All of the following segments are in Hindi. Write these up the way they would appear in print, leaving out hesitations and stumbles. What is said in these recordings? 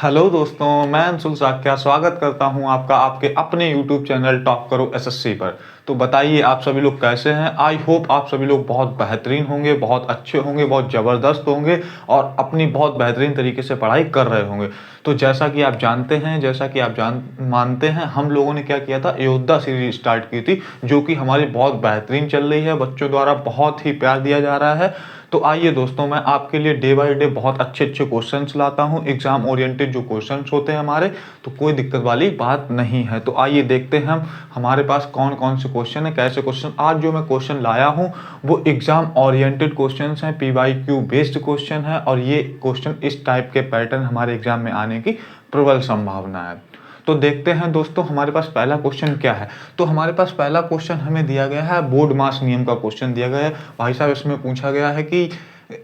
हेलो दोस्तों, मैं अंशुल साक्या स्वागत करता हूं आपका आपके अपने यूट्यूब चैनल टॉप करो एसएससी पर। तो बताइए आप सभी लोग कैसे हैं। आई होप आप सभी लोग बहुत बेहतरीन होंगे, बहुत अच्छे होंगे, बहुत ज़बरदस्त होंगे और अपनी बहुत बेहतरीन तरीके से पढ़ाई कर रहे होंगे। तो जैसा कि आप जानते हैं, जैसा कि आप मानते हैं, हम लोगों ने क्या किया था, अयोध्या सीरीज स्टार्ट की थी, जो कि हमारी बहुत बेहतरीन चल रही है, बच्चों द्वारा बहुत ही प्यार दिया जा रहा है। तो आइए दोस्तों, मैं आपके लिए डे बाय डे बहुत अच्छे अच्छे क्वेश्चंस लाता हूं, एग्जाम ओरिएंटेड जो क्वेश्चंस होते हैं हमारे, तो कोई दिक्कत वाली बात नहीं है। तो आइए देखते हैं हम हमारे पास कौन कौन से क्वेश्चन है, कैसे क्वेश्चन। आज जो मैं क्वेश्चन लाया हूं वो एग्जाम ओरिएंटेड क्वेश्चंस हैं, पीवाईक्यू बेस्ड क्वेश्चन है, और ये क्वेश्चन इस टाइप के पैटर्न हमारे एग्जाम में आने की प्रबल संभावना है। तो देखते हैं दोस्तों हमारे पास पहला क्वेश्चन क्या है। तो हमारे पास पहला क्वेश्चन हमें दिया गया है, बोर्ड मास नियम का क्वेश्चन दिया गया है। भाई साहब, इसमें पूछा गया है कि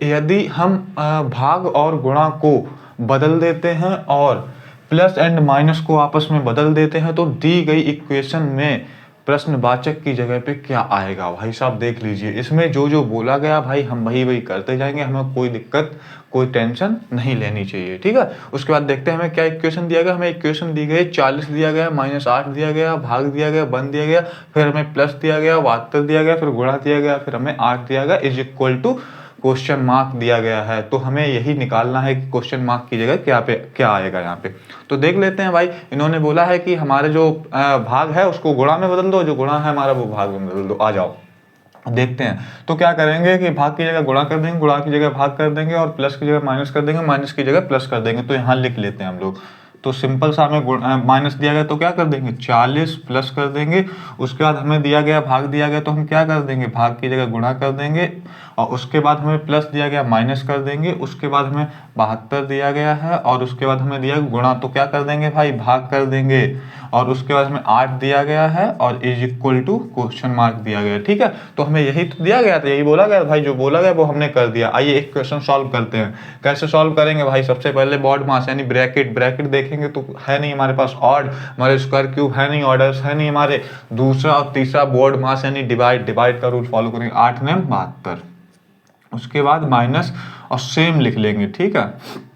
यदि हम भाग और गुणा को बदल देते हैं और प्लस एंड माइनस को आपस में बदल देते हैं, तो दी गई इक्वेशन में प्रश्नवाचक की जगह पे क्या आएगा। भाई साहब देख लीजिए, इसमें जो जो बोला गया भाई हम वही वही करते जाएंगे, हमें कोई दिक्कत कोई टेंशन नहीं लेनी चाहिए, ठीक है। उसके बाद देखते हैं हमें क्या इक्वेशन दिया गया। हमें इक्वेशन दी गई 40 दिया गया, -8 दिया गया, भाग दिया गया, 1 दिया गया, फिर हमें प्लस दिया गया, 72 दिया गया, फिर गुणा दिया गया, फिर हमें 8 दिया गया, is equal to question mark दिया गया है। तो हमें यही निकालना है कि क्वेश्चन मार्क की जगह क्या आएगा यहाँ पे। तो देख लेते हैं भाई, इन्होंने बोला है कि हमारे जो भाग है उसको गुणा में बदल दो, जो गुणा है हमारा वो भाग में बदल दो। आ जाओ देखते हैं। तो क्या करेंगे कि भाग की जगह गुणा कर देंगे, गुणा की जगह भाग कर देंगे, और प्लस की जगह माइनस कर देंगे, माइनस की जगह प्लस कर देंगे। तो यहाँ लिख लेते हैं हम लोग। तो सिंपल सा हमें माइनस दिया गया तो क्या कर देंगे, 40 प्लस कर देंगे। उसके बाद हमें दिया गया भाग दिया गया, तो हम क्या कर देंगे, भाग की जगह गुणा कर देंगे, और उसके बाद हमें प्लस दिया गया माइनस कर देंगे। उसके बाद हमें 72 दिया गया है, और उसके बाद हमें दिया गुणा, तो क्या कर देंगे भाई, भाग कर देंगे। और उसके बाद हमें 8 दिया गया है, और is equal to question mark दिया गया, ठीक है। तो हमें यही तो दिया गया था, यही बोला गया भाई, जो बोला गया वो हमने कर दिया। आइए एक क्वेश्चन सॉल्व करते हैं। कैसे सॉल्व करेंगे भाई, सबसे पहले बॉड मास यानी ब्रैकेट देखेंगे तो है नहीं हमारे पास ऑड, हमारे स्क्वायर क्यूब है नहीं, ऑर्डर्स है नहीं हमारे। दूसरा और तीसरा बोर्ड मास यानी डिवाइड का रूल फॉलो करेंगे, 8 ने 72। उसके बाद माइनस और सेम लिख लेंगे, ठीक है।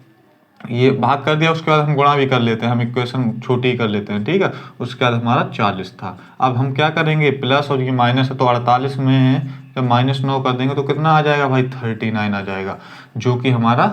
ये भाग कर दिया, उसके बाद हम गुणा भी कर लेते हैं, हम इक्वेशन छोटी कर लेते हैं, ठीक है। उसके बाद हमारा 40 था। अब हम क्या करेंगे, प्लस और ये माइनस है, तो 48 में जब -9 कर देंगे तो कितना आ जाएगा भाई, 39 आ जाएगा, जो कि हमारा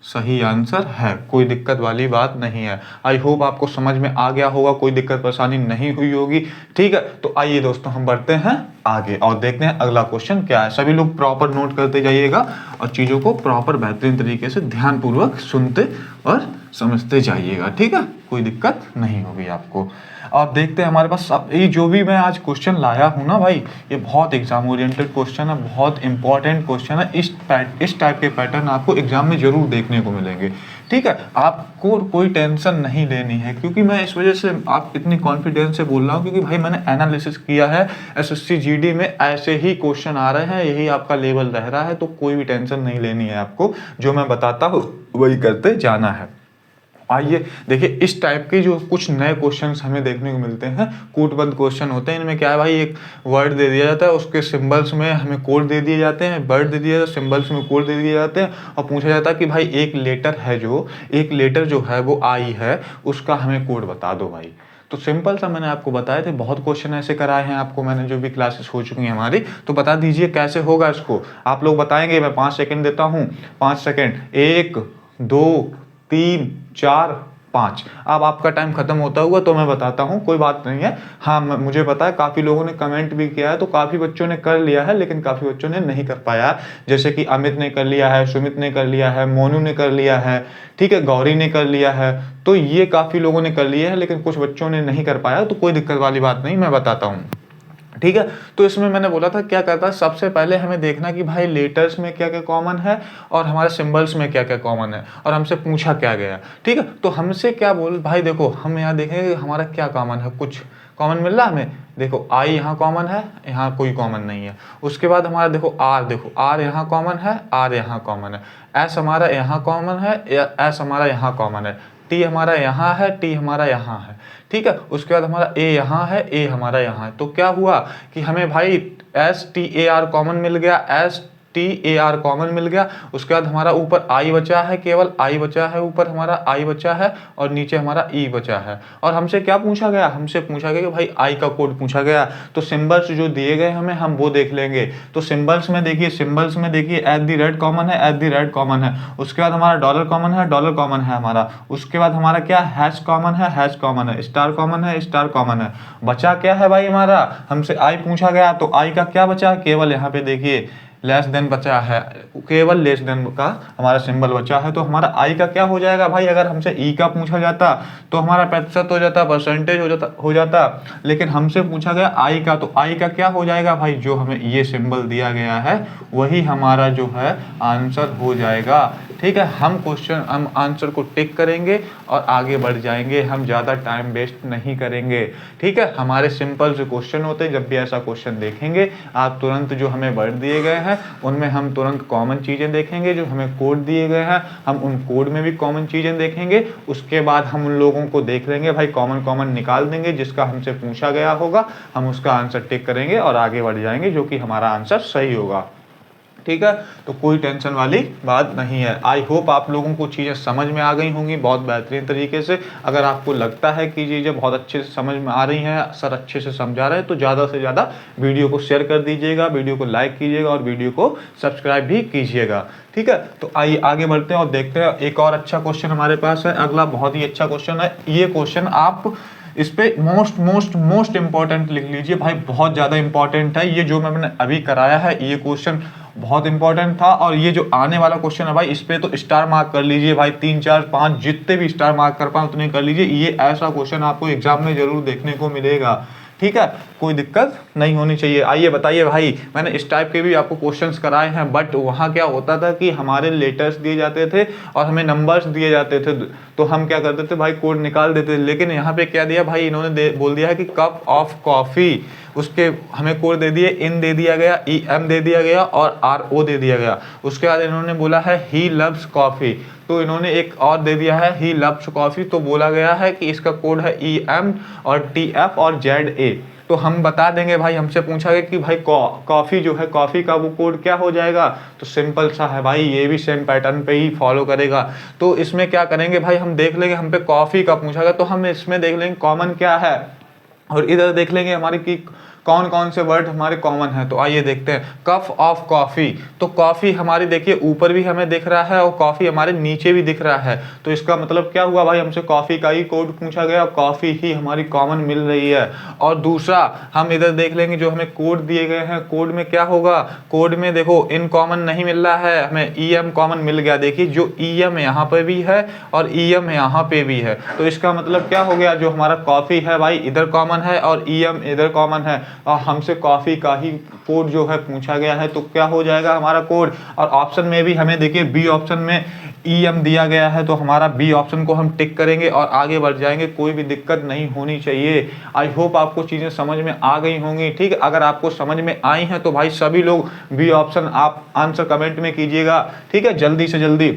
सही आंसर है। कोई दिक्कत वाली बात नहीं है। आई होप आपको समझ में आ गया होगा, कोई दिक्कत परेशानी नहीं हुई होगी, ठीक है। तो आइए दोस्तों हम बढ़ते हैं आगे और देखते हैं अगला क्वेश्चन क्या है। सभी लोग प्रॉपर नोट करते जाइएगा और चीज़ों को प्रॉपर बेहतरीन तरीके से ध्यानपूर्वक सुनते और समझते जाइएगा, ठीक है। कोई दिक्कत नहीं होगी आपको। और देखते हैं हमारे पास ये जो भी मैं आज क्वेश्चन लाया हूँ ना भाई, ये बहुत एग्जाम ओरिएंटेड क्वेश्चन है, बहुत इंपॉर्टेंट क्वेश्चन है। इस टाइप के पैटर्न आपको एग्जाम में जरूर देखने को मिलेंगे, ठीक है। आपको कोई टेंशन नहीं लेनी है, क्योंकि मैं इस वजह से आप इतनी कॉन्फिडेंस से बोल रहा हूँ, क्योंकि भाई मैंने एनालिसिस किया है, एसएससी जीडी में ऐसे ही क्वेश्चन आ रहे हैं, यही आपका लेवल रह रहा है। तो कोई भी टेंशन नहीं लेनी है आपको, जो मैं बताता हूँ वही करते जाना है। आइए देखिए, इस टाइप के जो कुछ नए क्वेश्चंस हमें देखने को मिलते हैं, कूटबद्ध क्वेश्चन होते हैं। इनमें क्या है भाई, एक वर्ड दे दिया जाता है, उसके सिंबल्स में हमें कोड दे दिए जाते हैं, वर्ड दे दिया जाता है, सिंबल्स में कोड दे दिए जाते हैं, और पूछा जाता है कि भाई एक लेटर जो है वो आई है, उसका हमें कोड बता दो भाई। तो सिंपल सा मैंने आपको बताए थे, बहुत क्वेश्चन ऐसे कराए हैं आपको मैंने, जो भी क्लासेस हो चुकी हैं हमारी। तो बता दीजिए कैसे होगा इसको, आप लोग बताएंगे। मैं 5 सेकंड देता हूँ, 5 सेकंड, 1 2 3 4 5। अब आपका टाइम खत्म होता हुआ तो मैं बताता हूँ, कोई बात नहीं है। हाँ, मुझे पता है काफ़ी लोगों ने कमेंट भी किया है, तो काफ़ी बच्चों ने कर लिया है, लेकिन काफ़ी बच्चों ने नहीं कर पाया। जैसे कि अमित ने कर लिया है, सुमित ने कर लिया है, मोनू ने कर लिया है, ठीक है, गौरी ने कर लिया है। तो ये काफ़ी लोगों ने कर लिया है, लेकिन कुछ बच्चों ने नहीं कर पाया। तो कोई दिक्कत वाली बात नहीं, मैं बताता हूँ, ठीक है। तो इसमें मैंने बोला था क्या करता है, सबसे पहले हमें देखना कि भाई लेटर्स में क्या क्या कॉमन है और हमारे सिंबल्स में क्या क्या कॉमन है, और हमसे पूछा क्या गया, ठीक है। तो हमसे क्या बोल भाई, देखो हम यहाँ देखेंगे हमारा क्या कॉमन है, कुछ कॉमन मिल रहा है हमें। देखो आई यहाँ कॉमन है, यहाँ कोई कॉमन नहीं है। उसके बाद हमारा देखो आर यहाँ कॉमन है, आर यहाँ कॉमन है। एस हमारा यहाँ कॉमन है, एस हमारा यहाँ कॉमन है। टी हमारा यहाँ है, टी हमारा यहाँ है, ठीक है। उसके बाद हमारा ए यहाँ है, ए हमारा यहाँ है। तो क्या हुआ कि हमें भाई S T A R common मिल गया, एस TAR कॉमन मिल गया। उसके बाद हमारा ऊपर I बचा है, केवल I बचा है, ऊपर हमारा I बचा है और नीचे हमारा E बचा है। और हमसे क्या पूछा गया, हमसे पूछा गया कि भाई I का कोड पूछा गया। तो सिंबल्स जो दिए गए हमें, हम वो देख लेंगे। तो सिंबल्स में देखिए, @ कॉमन है, @ कॉमन है। उसके बाद हमारा डॉलर कॉमन है, डॉलर कॉमन है हमारा। उसके बाद हमारा क्या, हैश कॉमन है, हैश कॉमन है, स्टार कॉमन है, स्टार कॉमन है। बचा क्या है भाई हमारा, हमसे I पूछा गया तो I का क्या बचा, केवल यहाँ पे देखिए लेस देन बचा है, केवल लेस देन का हमारा सिंबल बचा है। तो हमारा I का क्या हो जाएगा भाई, अगर हमसे E का पूछा जाता तो हमारा प्रतिशत हो जाता, परसेंटेज हो जाता, लेकिन हमसे पूछा गया I का। तो I का क्या हो जाएगा भाई, जो हमें ये सिंबल दिया गया है वही हमारा जो है आंसर हो जाएगा। ठीक है, हम आंसर को टिक करेंगे और आगे बढ़ जाएंगे, हम ज़्यादा टाइम वेस्ट नहीं करेंगे। ठीक है, हमारे सिंपल से क्वेश्चन होते हैं, जब भी ऐसा क्वेश्चन देखेंगे आप तुरंत जो हमें वर्ड दिए गए हैं उनमें हम तुरंत कॉमन चीज़ें देखेंगे, जो हमें कोड दिए गए हैं हम उन कोड में भी कॉमन चीज़ें देखेंगे। उसके बाद हम उन लोगों को देख लेंगे भाई, कॉमन निकाल देंगे, जिसका हमसे पूछा गया होगा हम उसका आंसर टिक करेंगे और आगे बढ़ जाएंगे, जो कि हमारा आंसर सही होगा। ठीक है, तो कोई टेंशन वाली बात नहीं है। आई होप आप लोगों को चीज़ें समझ में आ गई होंगी बहुत बेहतरीन तरीके से। अगर आपको लगता है कि चीज़ें बहुत अच्छे से समझ में आ रही हैं, सर अच्छे से समझा रहे हैं, तो ज़्यादा से ज़्यादा वीडियो को शेयर कर दीजिएगा, वीडियो को लाइक कीजिएगा और वीडियो को सब्सक्राइब भी कीजिएगा। ठीक है, तो आइए आगे बढ़ते हैं और देखते हैं। एक और अच्छा क्वेश्चन हमारे पास है, अगला बहुत ही अच्छा क्वेश्चन है। ये क्वेश्चन आप इस पे मोस्ट इंपॉर्टेंट लिख लीजिए भाई, बहुत ज़्यादा इंपॉर्टेंट है। ये जो मैंने अभी कराया है ये क्वेश्चन बहुत इंपॉर्टेंट था, और ये जो आने वाला क्वेश्चन है भाई इस पे तो स्टार मार्क कर लीजिए भाई, 3 4 5 जितने भी स्टार मार्क कर पाए उतने कर लीजिए। ये ऐसा क्वेश्चन आपको एग्जाम में जरूर देखने को मिलेगा। ठीक है, कोई दिक्कत नहीं होनी चाहिए। आइए बताइए भाई, मैंने इस टाइप के भी आपको क्वेश्चंस कराए हैं, बट वहाँ क्या होता था कि हमारे लेटर्स दिए जाते थे और हमें नंबर्स दिए जाते थे, तो हम क्या करते थे भाई, कोड निकाल देते थे। लेकिन यहाँ पे क्या दिया भाई, इन्होंने बोल दिया है कि कप ऑफ कॉफ़ी, उसके हमें कोड दे दिए, इन दे दिया गया, EM दे दिया गया और RO दे दिया गया। उसके बाद इन्होंने बोला है ही लव्स कॉफ़ी, तो इन्होंने एक और दे दिया है ही लव्स कॉफ़ी, तो बोला गया है कि इसका कोड है EM और TF और ZA। तो हम बता देंगे भाई, हमसे पूछा गया कि भाई कॉफ़ी जो है, कॉफ़ी का वो कोड क्या हो जाएगा, तो सिंपल सा है भाई, ये भी सेम पैटर्न पे ही फॉलो करेगा। तो इसमें क्या करेंगे भाई, हम देख लेंगे, हम पे कॉफ़ी का पूछा गया तो हम इसमें देख लेंगे कॉमन क्या है, और इधर देख लेंगे हमारी की कौन कौन से वर्ड हमारे कॉमन है। तो आइए देखते हैं, कप ऑफ कॉफ़ी, तो कॉफ़ी हमारी देखिए ऊपर भी हमें दिख रहा है और कॉफ़ी हमारे नीचे भी दिख रहा है, तो इसका मतलब क्या हुआ भाई, हमसे कॉफ़ी का ही कोड पूछा गया, कॉफ़ी ही हमारी कॉमन मिल रही है। और दूसरा हम इधर देख लेंगे, जो हमें कोड दिए गए हैं, कोड में क्या होगा, कोड में देखो इन कॉमन नहीं मिल रहा है, हमें EM कॉमन मिल गया। देखिए जो EM यहाँ पे भी है और EM यहाँ पे भी है, तो इसका मतलब क्या हो गया, जो हमारा कॉफ़ी है भाई इधर कॉमन है और EM इधर कॉमन है, और हमसे कॉफ़ी का ही कोड जो है पूछा गया है, तो क्या हो जाएगा हमारा कोड। और ऑप्शन में भी हमें देखिए बी ऑप्शन में EM दिया गया है, तो हमारा बी ऑप्शन को हम टिक करेंगे और आगे बढ़ जाएंगे, कोई भी दिक्कत नहीं होनी चाहिए। आई होप आपको चीज़ें समझ में आ गई होंगी। ठीक है, अगर आपको समझ में आई हैं तो भाई सभी लोग बी ऑप्शन आप आंसर कमेंट में कीजिएगा। ठीक है, जल्दी से जल्दी।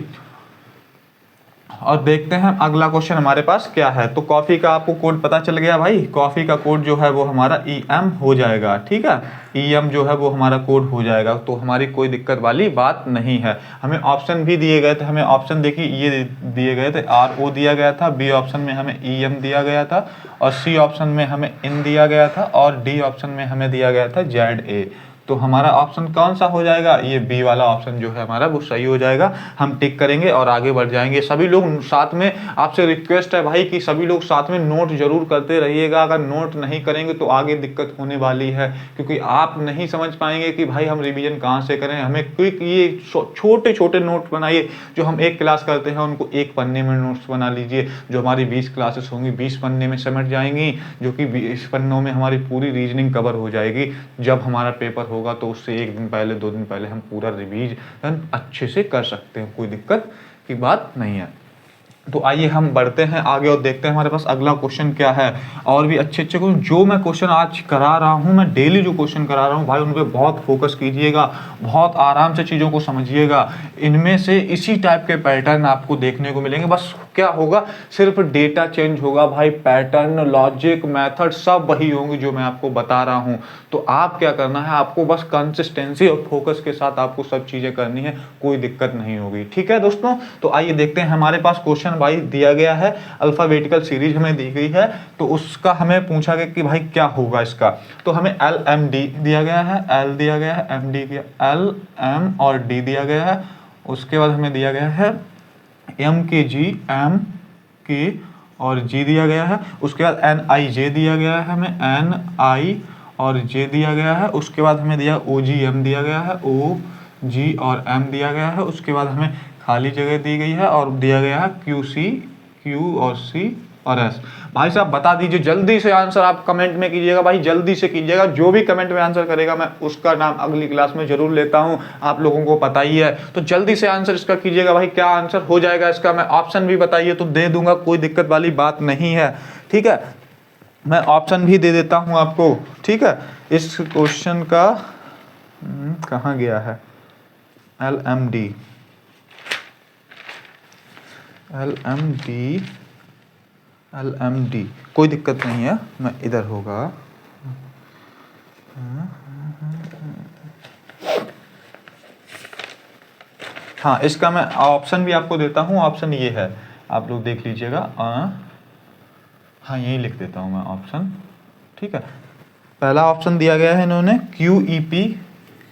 और देखते हैं अगला क्वेश्चन हमारे पास क्या है। तो कॉफ़ी का आपको कोड पता चल गया भाई, कॉफ़ी का कोड जो है वो हमारा EM हो जाएगा। ठीक है, EM जो है वो हमारा कोड हो जाएगा, तो हमारी कोई दिक्कत वाली बात नहीं है। हमें ऑप्शन भी दिए गए थे, हमें ऑप्शन देखिए ये दिए गए थे, RO दिया गया था, B ऑप्शन में हमें EM दिया गया था, और C ऑप्शन में हमें IN दिया गया था, और D ऑप्शन में हमें दिया गया था ZA। तो हमारा ऑप्शन कौन सा हो जाएगा, ये बी वाला ऑप्शन जो है हमारा वो सही हो जाएगा। हम टिक करेंगे और आगे बढ़ जाएंगे। सभी लोग साथ में, आपसे रिक्वेस्ट है भाई कि सभी लोग साथ में नोट जरूर करते रहिएगा। अगर नोट नहीं करेंगे तो आगे दिक्कत होने वाली है, क्योंकि आप नहीं समझ पाएंगे कि भाई हम रिवीजन कहाँ से करें। हमें क्विक ये छोटे छोटे नोट बनाइए, जो हम एक क्लास करते हैं उनको एक पन्ने में नोट्स बना लीजिए। जो हमारी 20 क्लासेस होंगी 20 पन्ने में समझ जाएंगी, जो कि 20 पन्नों में हमारी पूरी रीजनिंग कवर हो जाएगी। जब हमारा पेपर होगा तो उससे 1 दिन पहले 2 दिन पहले हम पूरा रिवीजन अच्छे से कर सकते हैं, कोई दिक्कत की बात नहीं है। तो आइए हम बढ़ते हैं आगे और देखते हैं हमारे पास अगला क्वेश्चन क्या है। और भी अच्छे अच्छे क्वेश्चन जो मैं क्वेश्चन आज करा रहा हूँ, मैं डेली जो क्वेश्चन करा रहा हूँ भाई उन पे बहुत फोकस कीजिएगा, बहुत आराम से चीज़ों को समझिएगा। इनमें से इसी टाइप के पैटर्न आपको देखने को मिलेंगे, बस क्या होगा, सिर्फ डेटा चेंज होगा भाई, पैटर्न, लॉजिक, मेथड सब वही होंगे जो मैं आपको बता रहा हूं। तो आप क्या करना है, आपको बस कंसिस्टेंसी और फोकस के साथ आपको सब चीजें करनी है, कोई दिक्कत नहीं होगी। ठीक है दोस्तों, तो आइए देखते हैं हमारे पास क्वेश्चन भाई दिया गया है, अल्फाबेटिकल सीरीज हमें दी गई है, तो उसका हमें पूछा गया कि भाई क्या होगा इसका। तो हमें LMD दिया गया है, L दिया गया है, MD दिया, L M और D दिया गया है। उसके बाद हमें दिया गया है MKG, M K और G दिया गया है। उसके बाद NIJ दिया गया है, हमें NI और J दिया गया है। उसके बाद हमें दिया OGM दिया गया है, OG और M दिया गया है। उसके बाद हमें खाली जगह दी गई है और दिया गया है QC, Q और C और S। भाई साहब बता दीजिए जल्दी से आंसर आप कमेंट में कीजिएगा भाई, जल्दी से कीजिएगा। जो भी कमेंट में आंसर करेगा मैं उसका नाम अगली क्लास में जरूर लेता हूं, आप लोगों को पता ही है। तो जल्दी से आंसर इसका कीजिएगा भाई, क्या आंसर हो जाएगा इसका। मैं ऑप्शन भी बताइए तो दे दूंगा, कोई दिक्कत वाली बात नहीं है। ठीक है, मैं ऑप्शन भी दे देता हूं आपको। ठीक है, इस क्वेश्चन का कहाँ गया है, LMD, LMD कोई दिक्कत नहीं है, मैं इधर होगा। हाँ, इसका मैं ऑप्शन भी आपको देता हूँ। ऑप्शन ये है, आप लोग देख लीजिएगा। हाँ, यही लिख देता हूँ मैं ऑप्शन। ठीक है, पहला ऑप्शन दिया गया है इन्होंने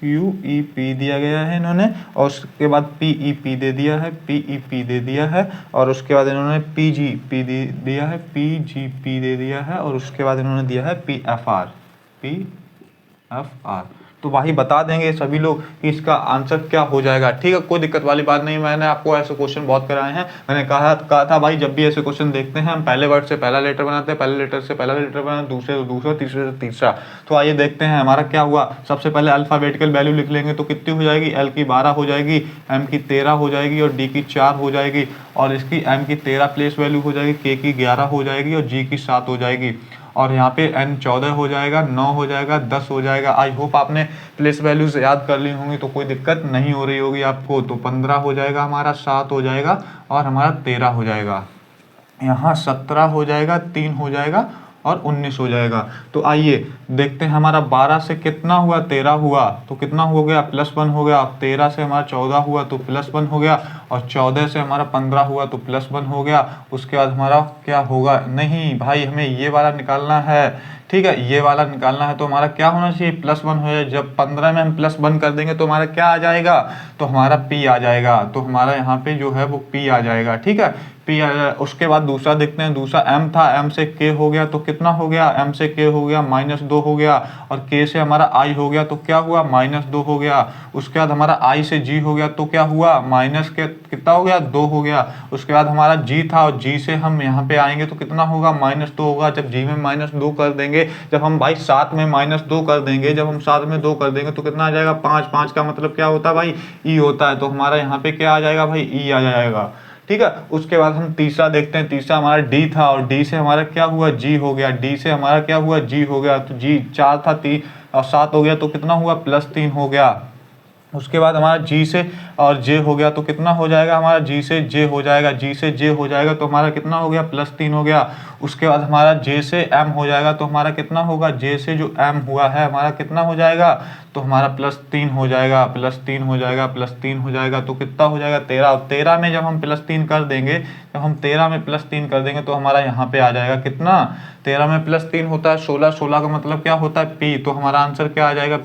QEP दिया गया है इन्होंने, और उसके बाद PEP दे दिया है, PEP दे दिया है, और उसके बाद इन्होंने PGP दे दिया है, PGP दे दिया है, और उसके बाद इन्होंने दिया है PFR। तो भाई बता देंगे सभी लोग कि इसका आंसर क्या हो जाएगा। ठीक है, कोई दिक्कत वाली बात नहीं, मैंने आपको ऐसे क्वेश्चन बहुत कराए हैं। मैंने कहा था भाई जब भी ऐसे क्वेश्चन देखते हैं हम पहले वर्ड से पहला लेटर बनाते हैं, पहले लेटर से पहला लेटर बनाते हैं, दूसरे से दूसरा, तीसरे से तीसरा। तो आइए देखते हैं हमारा क्या हुआ। सबसे पहले अल्फाबेटिकल वैल्यू लिख लेंगे तो कितनी हो जाएगी, L की 12 हो जाएगी, M की 13 हो जाएगी और D की 4 हो जाएगी, और इसकी M की 13 प्लेस वैल्यू हो जाएगी, K की 11 हो जाएगी और G की 7 हो जाएगी, और यहाँ पे N 14 हो जाएगा, 9 हो जाएगा, 10 हो जाएगा। आई होप आपने प्लेस वैल्यूज याद कर ली होंगी तो कोई दिक्कत नहीं हो रही होगी आपको। तो 15 हो जाएगा हमारा, 7 हो जाएगा और हमारा 13 हो जाएगा, यहाँ 17 हो जाएगा, 3 हो जाएगा और 19 हो जाएगा। तो आइए देखते हैं हमारा 12 से कितना हुआ, 13 हुआ, तो कितना हो गया, +1 हो गया। 13 से हमारा 14 हुआ तो +1 हो गया, और 14 से हमारा 15 हुआ तो +1 हो गया। उसके बाद हमारा क्या होगा, नहीं भाई हमें ये वाला निकालना है। ठीक है, ये वाला निकालना है, तो हमारा क्या होना चाहिए, +1 हो जाए। जब 15 में हम +1 कर देंगे तो हमारा क्या आ जाएगा, तो हमारा P आ जाएगा। तो हमारा यहाँ पे जो है वो P आ जाएगा। ठीक है, P आ जाएगा। उसके बाद दूसरा देखते हैं, दूसरा M था, M से K हो गया तो कितना हो गया, M से K हो गया -2 हो गया, और K से हमारा I हो गया तो क्या हुआ, -2 हो गया। उसके बाद हमारा I से G हो गया तो क्या हुआ, माइनस के कितना हो गया, 2 हो गया। उसके बाद हमारा G था, और G से हम यहाँ पे आएंगे तो कितना होगा, -2 होगा। जब G में -2 कर देंगे, जब हम भाई 7 में -2 कर देंगे, जब हम 7 में 2 कर देंगे तो कितना आ जाएगा, 5। 5 का मतलब क्या होता है भाई, E होता है। तो हमारा यहाँ पे क्या आ जाएगा भाई, E आ जाएगा। ठीक है, उसके बाद हम तीसरा देखते हैं। तीसरा हमारा D था, और D से हमारा क्या हुआ, G हो गया। D से हमारा क्या हुआ, G हो गया। तो G 4 था, 3 और 7 हो गया तो कितना हुआ, +3 हो गया। उसके बाद हमारा G से और J हो गया तो कितना हो जाएगा, हमारा G से J हो जाएगा। G से J हो जाएगा तो हमारा कितना हो गया, +3 हो गया। उसके बाद हमारा J से M हो जाएगा तो हमारा कितना होगा, J से जो M हुआ है हमारा कितना हो जाएगा, तो हमारा +3 हो जाएगा, +3 हो जाएगा, +3 हो जाएगा। तो कितना हो जाएगा, 13। 13 में जब हम +3 कर देंगे, जब हम 13 में +3 कर देंगे तो हमारा यहाँ पे आ जाएगा कितना, 13 में +3 होता है 16। 16 का मतलब क्या होता है, P। तो हमारा आंसर क्या आ जाएगा,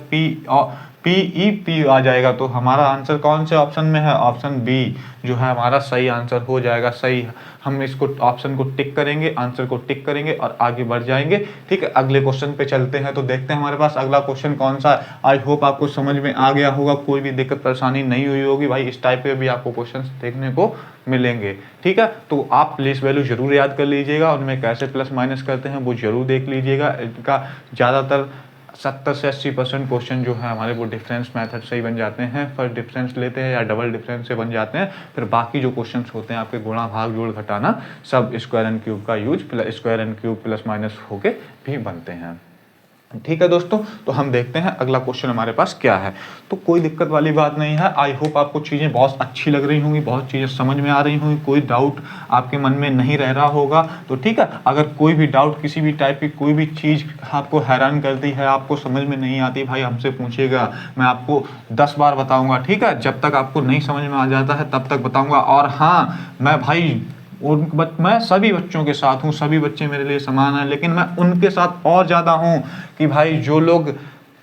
PEP आ जाएगा। तो हमारा आंसर कौन से ऑप्शन में है, ऑप्शन बी जो है हमारा सही आंसर हो जाएगा। सही, हम इसको ऑप्शन को टिक करेंगे, आंसर को टिक करेंगे और आगे बढ़ जाएंगे। ठीक है, अगले क्वेश्चन पे चलते हैं। तो देखते हैं हमारे पास अगला क्वेश्चन कौन सा है। आई होप आपको समझ में आ गया होगा, कोई भी दिक्कत परेशानी नहीं हुई होगी भाई। इस टाइप के भी आपको क्वेश्चन देखने को मिलेंगे। ठीक है, तो आप प्लेस वैल्यू जरूर याद कर लीजिएगा, उनमें कैसे प्लस माइनस करते हैं वो जरूर देख लीजिएगा। इनका ज़्यादातर 70 से 80% क्वेश्चन जो है हमारे वो डिफरेंस मेथड से ही बन जाते हैं। फर्स्ट डिफरेंस लेते हैं या डबल डिफरेंस से बन जाते हैं, फिर बाकी जो क्वेश्चंस होते हैं आपके गुणा भाग जोड़ घटाना सब स्क्वायर एंड क्यूब का use square and cube plus minus होके भी बनते हैं। ठीक है दोस्तों, तो हम देखते हैं अगला क्वेश्चन हमारे पास क्या है। तो कोई दिक्कत वाली बात नहीं है। आई होप आपको चीज़ें बहुत अच्छी लग रही होंगी, बहुत चीज़ें समझ में आ रही होंगी, कोई डाउट आपके मन में नहीं रह रहा होगा। तो ठीक है, अगर कोई भी डाउट, किसी भी टाइप की कोई भी चीज़ आपको हैरान करती है, आपको समझ में नहीं आती, भाई हमसे पूछिएगा, मैं आपको 10 बार बताऊँगा। ठीक है, जब तक आपको नहीं समझ में आ जाता है तब तक बताऊँगा। और हाँ, मैं भाई मैं सभी बच्चों के साथ हूँ, सभी बच्चे मेरे लिए समान हैं, लेकिन मैं उनके साथ और ज़्यादा हूँ कि भाई जो लोग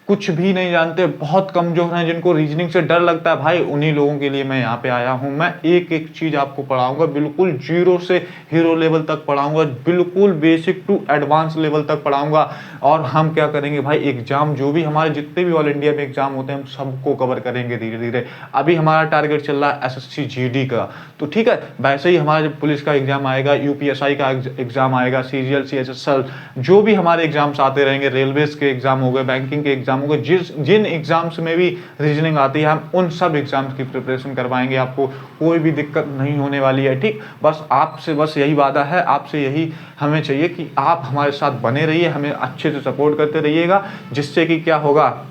कुछ भी नहीं जानते, बहुत कमज़ोर हैं, जिनको रीजनिंग से डर लगता है, भाई उन्हीं लोगों के लिए मैं यहाँ पे आया हूँ। मैं एक एक चीज़ आपको पढ़ाऊँगा, बिल्कुल जीरो से हीरो लेवल तक पढ़ाऊँगा, बिल्कुल बेसिक टू एडवांस लेवल तक पढ़ाऊँगा। और हम क्या करेंगे भाई, एग्ज़ाम जो भी हमारे जितने भी ऑल इंडिया में एग्ज़ाम होते हैं, हम सबको कवर करेंगे धीरे धीरे। अभी हमारा टारगेट चल रहा है SSC GD का, तो ठीक है, वैसे ही हमारा जब पुलिस का एग्ज़ाम आएगा, UPSI का एग्ज़ाम आएगा, CGL CHSL, जो भी हमारे एग्ज़ाम्स आते रहेंगे, रेलवेज़ के एग्ज़ाम हो गए, बैंकिंग के एग्ज़ाम हो गए, जिन एग्ज़ाम्स में भी रीजनिंग आती है, हम उन सब एग्ज़ाम्स की प्रिपरेशन करवाएंगे। आपको कोई भी दिक्कत नहीं होने वाली है। ठीक, बस आपसे बस यही वादा है, आपसे यही हमें चाहिए कि आप हमारे साथ बने रहिए, हमें अच्छे से सपोर्ट करते रहिएगा, जिससे कि क्या होगा,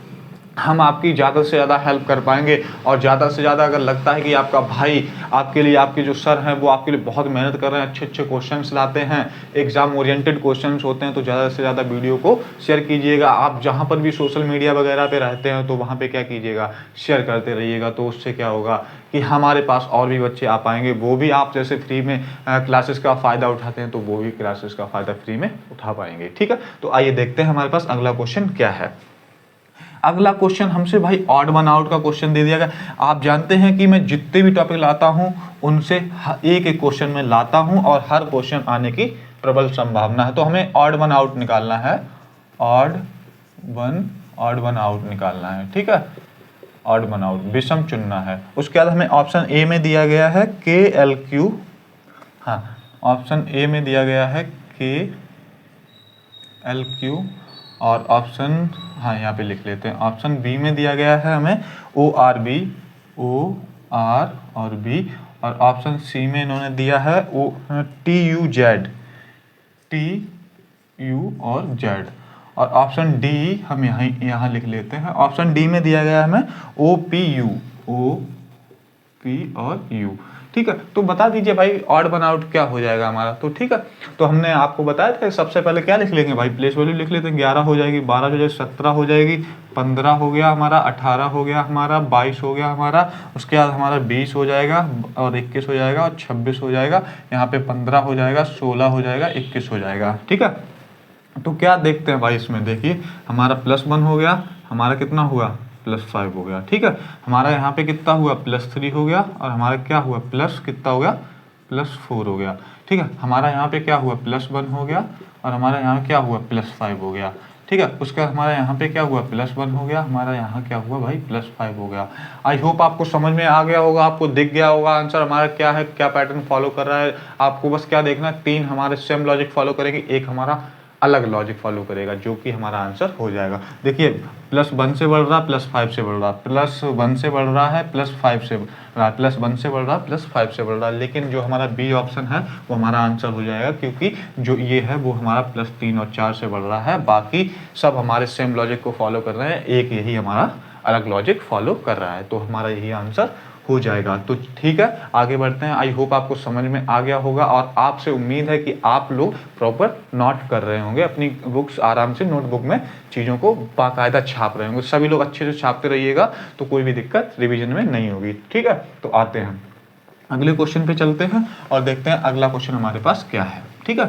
हम आपकी ज़्यादा से ज़्यादा हेल्प कर पाएंगे। और ज़्यादा से ज़्यादा अगर लगता है कि आपका भाई आपके लिए, आपके जो सर हैं वो आपके लिए बहुत मेहनत कर रहे हैं, अच्छे अच्छे क्वेश्चंस लाते हैं, एग्जाम ओरिएंटेड क्वेश्चंस होते हैं, तो ज़्यादा से ज़्यादा वीडियो को शेयर कीजिएगा। आप जहाँ पर भी सोशल मीडिया वगैरह पे रहते हैं तो वहाँ पे क्या कीजिएगा, शेयर करते रहिएगा। तो उससे क्या होगा कि हमारे पास और भी बच्चे आ पाएंगे, वो भी आप जैसे फ्री में क्लासेस का फ़ायदा उठाते हैं, तो वो भी क्लासेस का फ़ायदा फ्री में उठा पाएंगे। ठीक है, तो आइए देखते हैं हमारे पास अगला क्वेश्चन क्या है। अगला क्वेश्चन हमसे भाई ऑड वन आउट का क्वेश्चन दे दिया गया। आप जानते हैं कि मैं जितने भी टॉपिक लाता हूं उनसे एक एक क्वेश्चन में लाता हूं और हर क्वेश्चन आने की प्रबल संभावना है। तो हमें ऑड वन आउट निकालना है, ऑड वन आउट निकालना है। ठीक है, ऑड वन आउट, विषम चुनना है। उसके बाद हमें ऑप्शन ए में दिया गया है KLQ, हाँ ऑप्शन ए में दिया गया है KLQ, और ऑप्शन, हाँ यहाँ पे लिख लेते हैं, ऑप्शन बी में दिया गया है हमें ORB, OR और B, और ऑप्शन सी में इन्होंने दिया है TU और Z, और ऑप्शन डी हम यहाँ लिख लेते हैं। ऑप्शन डी में दिया गया है हमें OP और U। ठीक है, तो बता दीजिए भाई ऑड वन आउट क्या हो जाएगा हमारा। तो ठीक है, तो हमने आपको बताया था सबसे पहले क्या लिख लेंगे भाई, प्लेस वैल्यू लिख लेते हैं। 11 हो जाएगी, 12 हो जाएगी, 17 हो जाएगी, 15 हो गया हमारा, 18 हो गया हमारा, 22 हो गया हमारा, उसके बाद हमारा 20 हो जाएगा, और 21 हो जाएगा, और 26 हो जाएगा, यहाँ पे 15 हो जाएगा, 16 हो जाएगा, 21 हो जाएगा। ठीक है, तो क्या देखते हैं भाई इसमें, देखिए हमारा +1 हो गया, हमारा कितना हुआ, +5 हो गया। ठीक है, हमारा यहाँ पे कितना हुआ, +3 हो गया, और हमारा क्या हुआ, प्लस कितना हो गया, +4 हो गया। ठीक है, हमारा यहाँ पे क्या हुआ, +1 हो गया, और हमारा यहाँ क्या हुआ, +5 हो गया। ठीक है, उसका हमारा यहाँ पे क्या हुआ, +1 हो गया, हमारा यहाँ क्या हुआ भाई, +5 हो गया। आई होप आपको समझ में आ गया होगा, आपको दिख गया होगा आंसर हमारा क्या है, क्या पैटर्न फॉलो कर रहा है। आपको बस क्या देखना, 3 हमारे सेम लॉजिक फॉलो करेंगे, एक हमारा अलग लॉजिक फॉलो करेगा, जो कि हमारा आंसर हो जाएगा। देखिए +1 से बढ़ रहा, +5 से बढ़ रहा, +1 से बढ़ रहा है, +5 से बढ़ रहा, +1 से बढ़ रहा, +5 से बढ़ रहा, लेकिन जो हमारा बी ऑप्शन है वो हमारा आंसर हो जाएगा, क्योंकि जो ये है वो हमारा +3 और 4 से बढ़ रहा है। बाकी सब हमारे सेम लॉजिक को फॉलो कर रहे हैं, एक यही हमारा अलग लॉजिक फॉलो कर रहा है, तो हमारा यही आंसर हो जाएगा। तो ठीक है, आगे बढ़ते हैं। आई होप आपको समझ में आ गया होगा, और आपसे उम्मीद है कि आप लोग प्रॉपर नोट कर रहे होंगे, अपनी बुक्स आराम से नोटबुक में चीज़ों को बाकायदा छाप रहे होंगे। सभी लोग अच्छे से छापते रहिएगा, तो कोई भी दिक्कत रिवीजन में नहीं होगी। ठीक है, तो आते हैं अगले क्वेश्चन पे चलते हैं और देखते हैं अगला क्वेश्चन हमारे पास क्या है। ठीक है,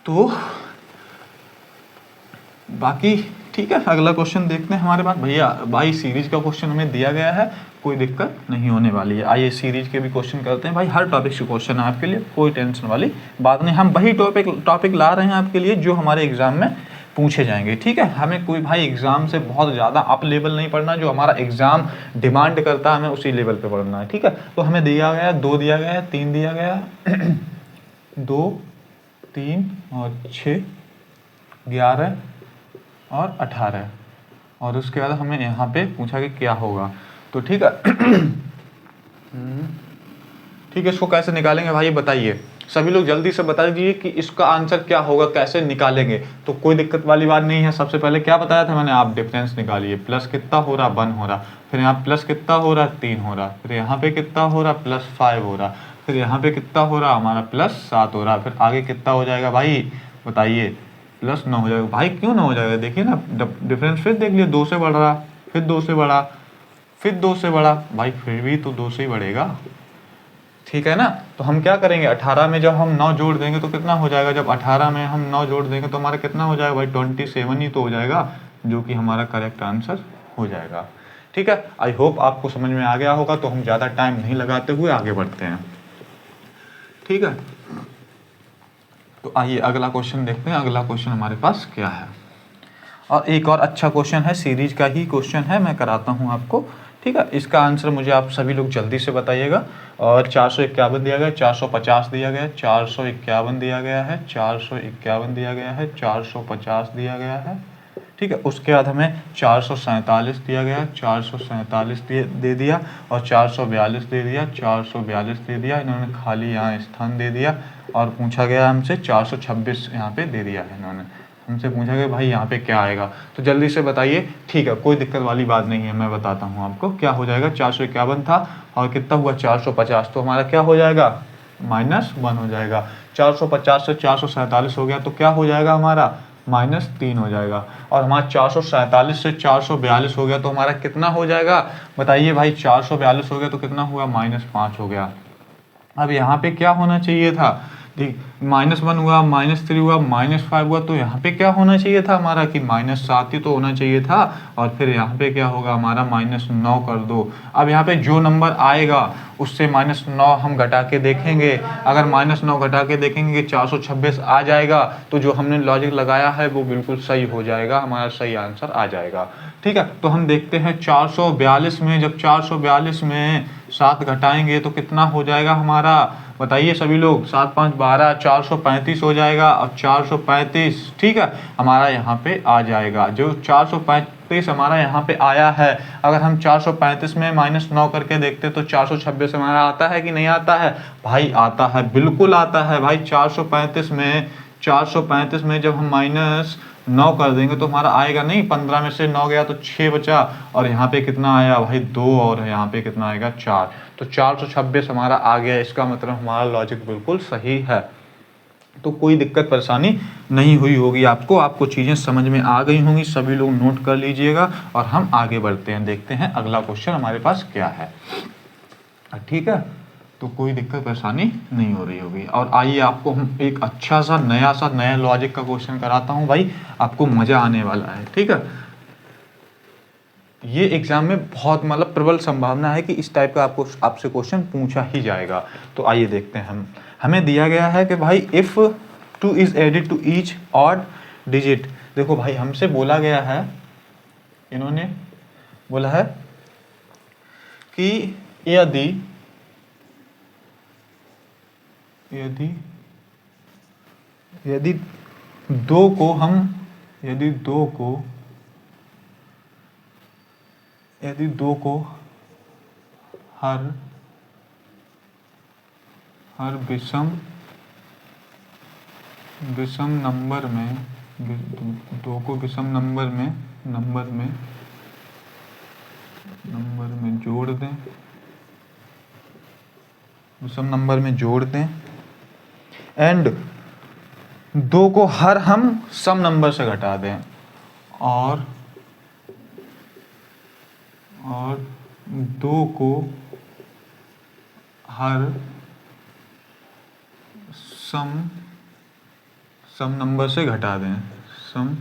तो बाकी ठीक है, अगला क्वेश्चन देखते हैं हमारे पास। भैया भाई सीरीज का क्वेश्चन हमें दिया गया है, कोई दिक्कत नहीं होने वाली है। आइए सीरीज के भी क्वेश्चन करते हैं भाई, हर टॉपिक से क्वेश्चन है आपके लिए, कोई टेंशन वाली बात नहीं। हम वही टॉपिक ला रहे हैं आपके लिए जो हमारे एग्जाम में पूछे जाएंगे। ठीक है, हमें कोई भाई एग्जाम से बहुत ज़्यादा अप लेवल नहीं पढ़ना, जो हमारा एग्जाम डिमांड करता है हमें उसी लेवल पे पढ़ना है। ठीक है, तो हमें दिया गया है 2 दिया गया है, 3 दिया गया है 2, 3 और 6, 11 और 18, और उसके बाद हमें यहाँ पे पूछा कि क्या होगा। तो ठीक है ठीक है, इसको कैसे निकालेंगे भाई बताइए। सभी लोग जल्दी से बता दीजिए कि इसका आंसर क्या होगा, कैसे निकालेंगे। तो कोई दिक्कत वाली बात नहीं है। सबसे पहले क्या बताया था मैंने, आप डिफरेंस निकालिए। प्लस कितना हो रहा, 1 हो रहा, फिर यहाँ प्लस कितना हो रहा, 3 हो रहा, फिर यहाँ पे कितना हो रहा, प्लस 5 हो रहा, फिर यहाँ पे कितना हो रहा हमारा, प्लस 7 हो रहा, फिर आगे कितना हो जाएगा भाई बताइए, प्लस 9 हो जाएगा। भाई क्यों 9 हो जाएगा, देखिए ना डिफरेंस फिर देख लिया, 2 से बढ़ रहा, फिर 2 से बढ़ा, फिर 2 से बढ़ा, भाई फिर भी तो 2 से ही बढ़ेगा, ठीक है ना। तो हम क्या करेंगे, 18 में जब हम 9 जोड़ देंगे तो कितना हो जाएगा, जब 18 में हम 9 जोड़ देंगे तो हमारा कितना हो जाएगा भाई, 27 ही तो हो जाएगा, जो कि हमारा करेक्ट आंसर हो जाएगा। ठीक है, आई होप आपको समझ में आ गया होगा। तो हम ज़्यादा टाइम नहीं लगाते हुए आगे बढ़ते हैं, ठीक है। तो आइए अगला क्वेश्चन देखते हैं, अगला क्वेश्चन हमारे पास क्या है। और एक और अच्छा क्वेश्चन है, सीरीज का ही क्वेश्चन है, मैं कराता हूँ आपको, ठीक है। इसका आंसर मुझे आप सभी लोग जल्दी से बताइएगा। और 451 दिया गया, 450 दिया गया, 451 दिया गया है, 451 दिया गया है, 450 दिया गया है, ठीक है। उसके बाद हमें 447 दिया गया, 447 दे दिया, और 442 दे दिया, 442 दे दिया। इन्होंने खाली यहाँ स्थान दे दिया, और पूछा गया हमसे 426 यहाँ पे दे दिया है इन्होंने। हमसे पूछा गया भाई यहाँ पे क्या आएगा, तो जल्दी से बताइए, ठीक है, कोई दिक्कत वाली बात नहीं है, मैं बताता हूँ आपको क्या हो जाएगा। 451 था और कितना हुआ 450, तो हमारा क्या हो जाएगा, -1 हो जाएगा। 450 से 447 हो गया तो क्या हो जाएगा हमारा, -3 हो जाएगा। और हमारा 447 से 442 हो गया तो हमारा कितना हो जाएगा बताइए भाई, 442 हो गया तो कितना हुआ, -5 हो गया। अब यहाँ पे क्या होना चाहिए था, -1 हुआ, -3 हुआ, -5 हुआ, तो यहाँ पे क्या होना चाहिए था हमारा कि -7 ही तो होना चाहिए था। और फिर यहाँ पे क्या होगा हमारा, -9 कर दो। अब यहाँ पे जो नंबर आएगा उससे -9 हम घटा के देखेंगे। अगर -9 घटा के देखेंगे कि 426 आ जाएगा, तो जो हमने लॉजिक लगाया है वो बिल्कुल सही हो जाएगा, हमारा सही आंसर आ जाएगा, ठीक है। तो हम देखते हैं 442 में, जब 442 में 7 घटाएंगे तो कितना हो जाएगा हमारा बताइए सभी लोग, 7 5 12, 435 हो जाएगा। और 435 ठीक है हमारा यहाँ पे आ जाएगा, जो 435 हमारा यहाँ पे आया है। अगर हम 435 में -9 करके देखते तो 426 हमारा आता है कि नहीं आता है भाई, आता है, बिल्कुल आता है भाई। 435 में जब हम -9 कर देंगे तो हमारा आएगा नहीं, 15 में से 9 गया तो 6 बचा, और यहाँ पे कितना आया भाई 2, और यहाँ पे कितना आएगा 4, तो 426 हमारा आ गया। इसका मतलब हमारा लॉजिक बिल्कुल सही है। तो कोई दिक्कत परेशानी नहीं हुई होगी आपको चीज़ें समझ में आ गई होंगी, सभी लोग नोट कर लीजिएगा। और हम आगे बढ़ते हैं, देखते हैं अगला क्वेश्चन हमारे पास क्या है, ठीक है। तो कोई दिक्कत परेशानी नहीं हो रही होगी। और आइए आपको हम एक अच्छा सा नया लॉजिक का क्वेश्चन कराता हूँ भाई, आपको मज़ा आने वाला है, ठीक है। ये एग्जाम में बहुत मतलब प्रबल संभावना है कि इस टाइप का आपसे क्वेश्चन पूछा ही जाएगा। तो आइए देखते हैं हमें दिया गया है कि भाई if 2 is added to each odd digit. देखो भाई हमसे बोला गया है, इन्होंने बोला है कि यदि दो को हर विषम नंबर में, दो को विषम नंबर में जोड़ दें, विषम नंबर में जोड़ दें, एंड 2 को हर हम सम नंबर से घटा दें, और 2 को हर सम नंबर से घटा दें, सम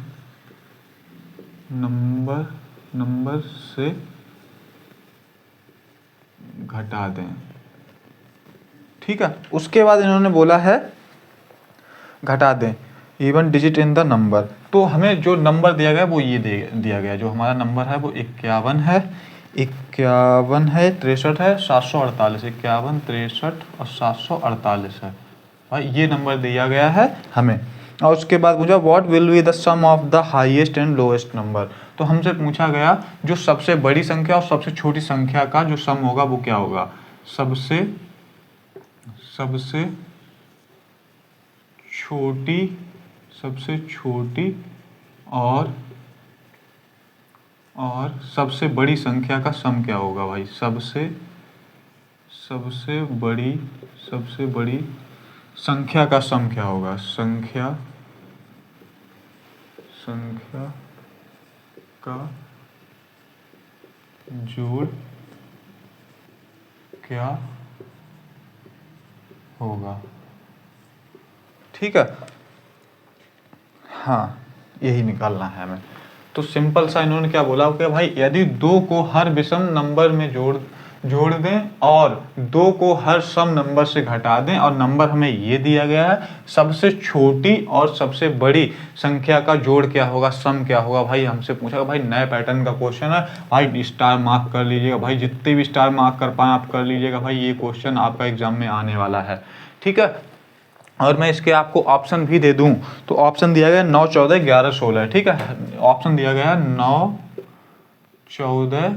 नंबर से घटा दें, ठीक है। उसके बाद इन्होंने बोला है घटा दें even digit in the number. तो हमें जो नंबर दिया गया वो ये दिया गया, जो हमारा नंबर है वो 51 है, 63 है, 748, 51, 63 और 748 है भाई, ये नंबर दिया गया है हमें। और उसके बाद पूछा what will be the sum of the highest and lowest number. तो हमसे पूछा गया जो सबसे बड़ी संख्या और सबसे छोटी संख्या का जो सम होगा वो क्या होगा, सबसे छोटी, सबसे छोटी और सबसे बड़ी संख्या का सम क्या होगा भाई? सबसे बड़ी संख्या का सम क्या होगा? संख्या का जोड़ क्या होगा? ठीक है, हाँ यही निकालना है हमें। तो सिंपल सा इन्होंने क्या बोला कि भाई यदि 2 को हर विषम नंबर में जोड़ दें और 2 को हर सम नंबर से घटा दें, और नंबर हमें ये दिया गया है, सबसे छोटी और सबसे बड़ी संख्या का जोड़ क्या होगा, सम क्या होगा। भाई हमसे पूछा भाई नए पैटर्न का क्वेश्चन है भाई, स्टार मार्क कर लीजिएगा भाई, जितने भी स्टार मार्क कर पाए आप कर लीजिएगा भाई, ये क्वेश्चन आपका एग्जाम में आने वाला है। ठीक है, और मैं इसके आपको ऑप्शन भी दे दूं तो ऑप्शन दिया गया 9, 14, 11, 16। ठीक है, ऑप्शन दिया गया है 9, 14,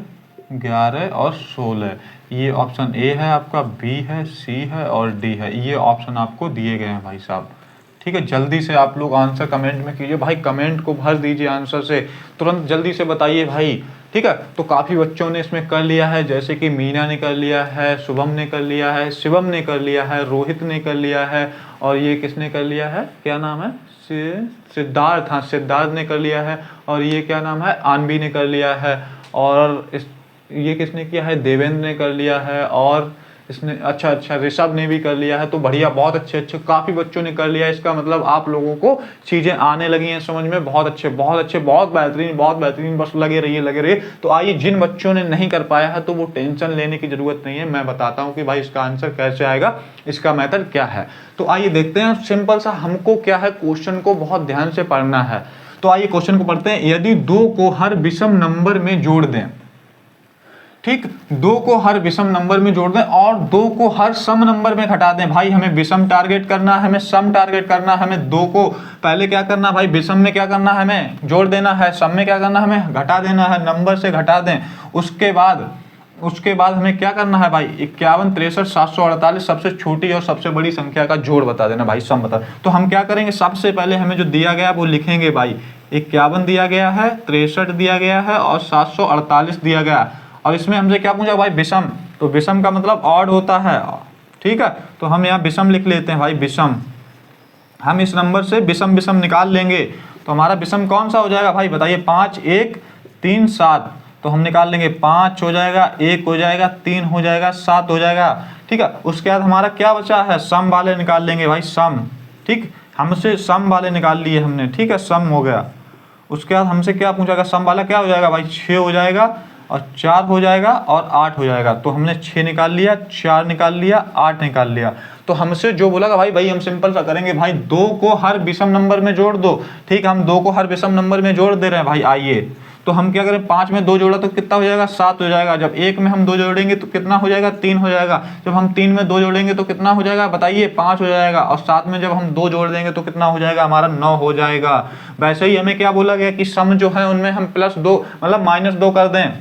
11 और 16। ये ऑप्शन ए है आपका, बी है, सी है और डी है। ये ऑप्शन आपको दिए गए हैं भाई साहब। ठीक है, जल्दी से आप लोग आंसर कमेंट में कीजिए भाई, कमेंट को भर दीजिए आंसर से, तुरंत जल्दी से बताइए भाई। ठीक है, तो काफ़ी बच्चों ने इसमें कर लिया है, जैसे कि मीना ने कर लिया है, शुभम ने कर लिया है, शिवम ने कर लिया है, रोहित ने कर लिया है, और ये किसने कर लिया है, क्या नाम है, सिद्धार्थ, हाँ सिद्धार्थ ने कर लिया है, और ये क्या नाम है, आनवी ने कर लिया है, और ये किसने किया है, देवेंद्र ने कर लिया है, और इसने अच्छा ऋषभ ने भी कर लिया है। तो बढ़िया, बहुत अच्छे काफ़ी बच्चों ने कर लिया है। इसका मतलब आप लोगों को चीज़ें आने लगी हैं समझ में। बहुत अच्छे, बहुत बेहतरीन, बस लगे रहिए। तो आइए, जिन बच्चों ने नहीं कर पाया है तो वो टेंशन लेने की ज़रूरत नहीं है, मैं बताता हूँ कि भाई इसका आंसर कैसे आएगा, इसका मेथड क्या है। तो आइए देखते हैं, सिंपल सा हमको क्या है, क्वेश्चन को बहुत ध्यान से पढ़ना है। तो आइए क्वेश्चन को पढ़ते हैं। यदि 2 को हर विषम नंबर में जोड़ दें, ठीक, 2 को हर विषम नंबर में जोड़ दें और 2 को हर सम नंबर में घटा दें। भाई हमें विषम टारगेट करना है, हमें सम टारगेट करना है। हमें 2 को पहले क्या करना है भाई, विषम में क्या करना है, हमें जोड़ देना है, सम में क्या करना है, हमें घटा देना है, नंबर से घटा दें। उसके बाद हमें क्या करना है भाई, 51, 63, 748 सबसे छोटी और सबसे बड़ी संख्या का जोड़ बता देना भाई, सम बता। तो हम क्या करेंगे, सबसे पहले हमें जो दिया गया वो लिखेंगे भाई। 51 दिया गया है, 63 दिया गया है और 748 दिया गया है। और इसमें हमसे क्या पूछा भाई, विषम। तो विषम का मतलब ऑड होता है। ठीक है, तो हम यहाँ विषम लिख लेते हैं भाई, विषम। हम इस नंबर से विषम निकाल लेंगे। तो हमारा विषम कौन सा हो जाएगा भाई, बताइए। 5, 1, 3, 7। तो हम निकाल लेंगे, 5 हो जाएगा, 1 हो जाएगा, 3 हो जाएगा, 7 हो जाएगा। ठीक है, उसके बाद हमारा क्या बचा है, सम वाले निकाल लेंगे भाई, सम। ठीक, हमसे सम वाले निकाल लिए हमने। ठीक है, सम हो गया। उसके बाद हमसे क्या पूछा, सम वाला क्या हो जाएगा भाई, 6 हो जाएगा और 4 हो जाएगा और 8 हो जाएगा। तो हमने 6 निकाल लिया, 4 निकाल लिया, 8 निकाल लिया। तो हमसे जो बोला भाई हम सिंपल सा करेंगे भाई, 2 को हर विषम नंबर में जोड़ दो। ठीक, हम 2 को हर विषम नंबर में जोड़ दे रहे हैं भाई। आइए, तो हम क्या करें, 5 में 2 जोड़ा तो कितना हो जाएगा, 7 हो जाएगा। जब 1 में हम 2 जोड़ेंगे तो कितना हो जाएगा, 3 हो जाएगा। जब हम 3 में 2 जोड़ेंगे तो कितना हो जाएगा, बताइए, 5 हो जाएगा। और 7 में जब हम 2 जोड़ देंगे तो कितना हो जाएगा, हमारा 9 हो जाएगा। वैसे ही हमें क्या बोला गया कि सम जो है उनमें हम +2 मतलब -2 कर दें,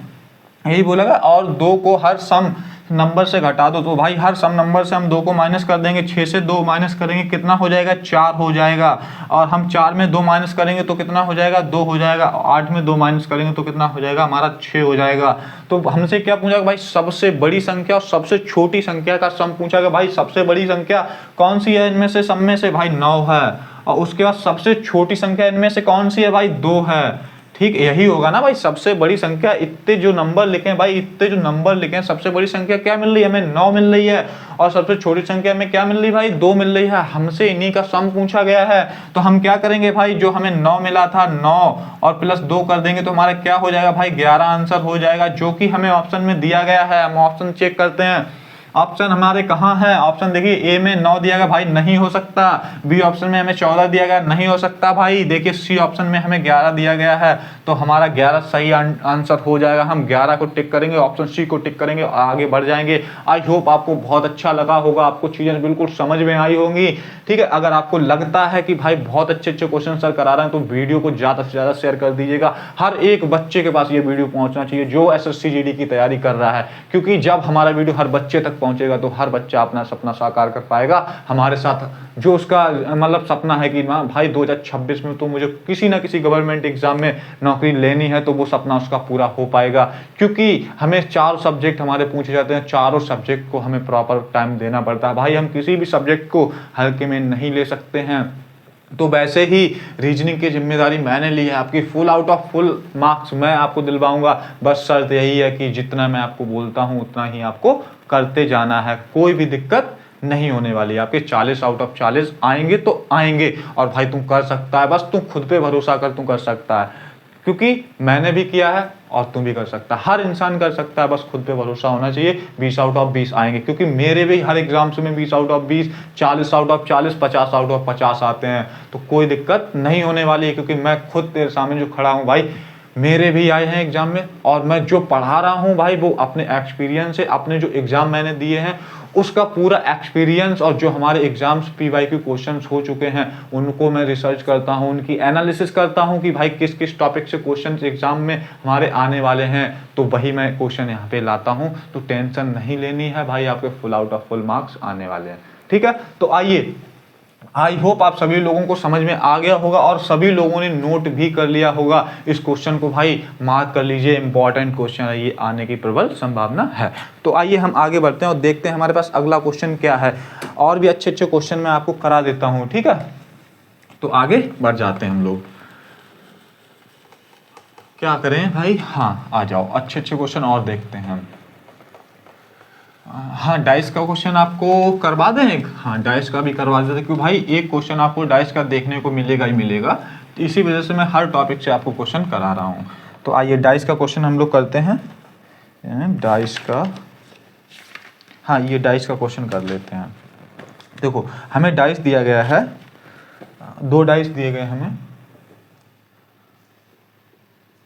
यही बोला गया। और 2 को हर सम नंबर से घटा दो। तो भाई हर सम नंबर से हम 2 को माइनस कर देंगे। 6 से 2 माइनस करेंगे, कितना हो जाएगा, 4 हो जाएगा। और हम 4 में 2 माइनस करेंगे तो कितना हो जाएगा, 2 हो जाएगा। 8 में 2 माइनस करेंगे तो कितना हो जाएगा, हमारा 6 हो जाएगा। तो हमसे क्या पूछा भाई, सबसे बड़ी संख्या और सबसे छोटी संख्या का सम पूछा गया। भाई सबसे बड़ी संख्या कौन सी है इनमें से, सब में से भाई 9 है। और उसके बाद सबसे छोटी संख्या इनमें से कौन सी है भाई, 2 है। ठीक, यही होगा ना भाई, सबसे बड़ी संख्या। इतने जो नंबर लिखे भाई, इतने जो नंबर लिखे, सबसे बड़ी संख्या क्या मिल रही है हमें, 9 मिल रही है। और सबसे छोटी संख्या में क्या मिल रही है भाई, 2 मिल रही है। हमसे इन्हीं का सम पूछा गया है। तो हम क्या करेंगे भाई, जो हमें 9 मिला था, 9 और +2 कर देंगे तो हमारा क्या हो जाएगा भाई, 11 आंसर हो जाएगा, जो कि हमें ऑप्शन में दिया गया है। हम ऑप्शन चेक करते हैं, ऑप्शन हमारे कहाँ है। ऑप्शन देखिए, ए में 9 दिया गया भाई, नहीं हो सकता। बी ऑप्शन में हमें 14 दिया गया, नहीं हो सकता भाई। देखिए सी ऑप्शन में हमें 11 दिया गया है, तो हमारा 11 सही आंसर हो जाएगा। हम 11 को टिक करेंगे, ऑप्शन सी को टिक करेंगे, आगे बढ़ जाएंगे। आई होप आपको बहुत अच्छा लगा होगा, आपको चीज़ें बिल्कुल समझ में आई होंगी। ठीक है, अगर आपको लगता है कि भाई बहुत अच्छे क्वेश्चन सर करा रहे हैं तो वीडियो को ज़्यादा से ज़्यादा शेयर कर दीजिएगा। हर एक बच्चे के पास ये वीडियो पहुँचना चाहिए जो SSC GD की तैयारी कर रहा है, क्योंकि जब हमारा वीडियो हर बच्चे तक पहुंचेगा तो हर बच्चा अपना सपना साकार कर पाएगा हमारे साथ। जो उसका मतलब सपना है कि भाई 2026 में तो मुझे किसी ना किसी गवर्नमेंट एग्जाम में नौकरी लेनी है, तो वो सपना उसका पूरा हो पाएगा। क्योंकि हमें 4 सब्जेक्ट हमारे पूछे जाते हैं, चारों सब्जेक्ट को हमें प्रॉपर टाइम देना पड़ता है भाई। हम किसी भी सब्जेक्ट को हल्के में नहीं ले सकते हैं। तो वैसे ही रीजनिंग की जिम्मेदारी मैंने ली है, आपकी full out of full marks मैं आपको दिलवाऊंगा। बस शर्त यही है कि जितना मैं आपको बोलता हूं उतना ही आपको करते जाना है, कोई भी दिक्कत नहीं होने वाली। आपके 40 आउट ऑफ 40 आएंगे तो आएंगे। और भाई तुम कर सकता है, बस तू खुद पे भरोसा कर, तू कर सकता है। क्योंकि मैंने भी किया है और तुम भी कर सकता है, हर इंसान कर सकता है, बस खुद पे भरोसा होना चाहिए। 20 आउट ऑफ 20 आएंगे, क्योंकि मेरे भी हर एग्जाम्स में 20 out of 20, 40 out of 40, 50 out of 50 आते हैं। तो कोई दिक्कत नहीं होने वाली है, क्योंकि मैं खुद तेरे सामने जो खड़ा हूँ भाई, मेरे भी आए हैं एग्जाम में, और मैं जो पढ़ा रहा हूँ भाई वो अपने एक्सपीरियंस से, अपने जो एग्जाम मैंने दिए हैं उसका पूरा एक्सपीरियंस, और जो हमारे एग्जाम्स PYQ क्वेश्चंस हो चुके हैं उनको मैं रिसर्च करता हूं, उनकी एनालिसिस करता हूं कि भाई किस किस टॉपिक से क्वेश्चंस एग्जाम में हमारे आने वाले हैं, तो वही मैं क्वेश्चन यहाँ पे लाता हूं। तो टेंशन नहीं लेनी है भाई, आपके full out of full marks आने वाले हैं। ठीक है, तो आइए, आई होप आप सभी लोगों को समझ में आ गया होगा और सभी लोगों ने नोट भी कर लिया होगा इस क्वेश्चन को। भाई मार्क कर लीजिए, इंपॉर्टेंट क्वेश्चन है ये, आने की प्रबल संभावना है। तो आइए हम आगे बढ़ते हैं और देखते हैं हमारे पास अगला क्वेश्चन क्या है। और भी अच्छे अच्छे क्वेश्चन मैं आपको करा देता हूं, ठीक है। तो आगे बढ़ जाते हैं हम लोग। क्या करें भाई, हाँ आ जाओ, अच्छे अच्छे क्वेश्चन और देखते हैं हम। हाँ, डाइस का क्वेश्चन आपको करवा दें एक, हाँ डाइस का भी करवा देते, क्योंकि भाई एक क्वेश्चन आपको डाइस का देखने को मिलेगा ही मिलेगा। तो इसी वजह से मैं हर टॉपिक से आपको क्वेश्चन करा रहा हूँ। तो आइए डाइस का क्वेश्चन हम लोग करते हैं। डाइस का, हाँ ये डाइस का क्वेश्चन कर लेते हैं। देखो हमें डाइस दिया गया है, 2 डाइस दिए गए हमें,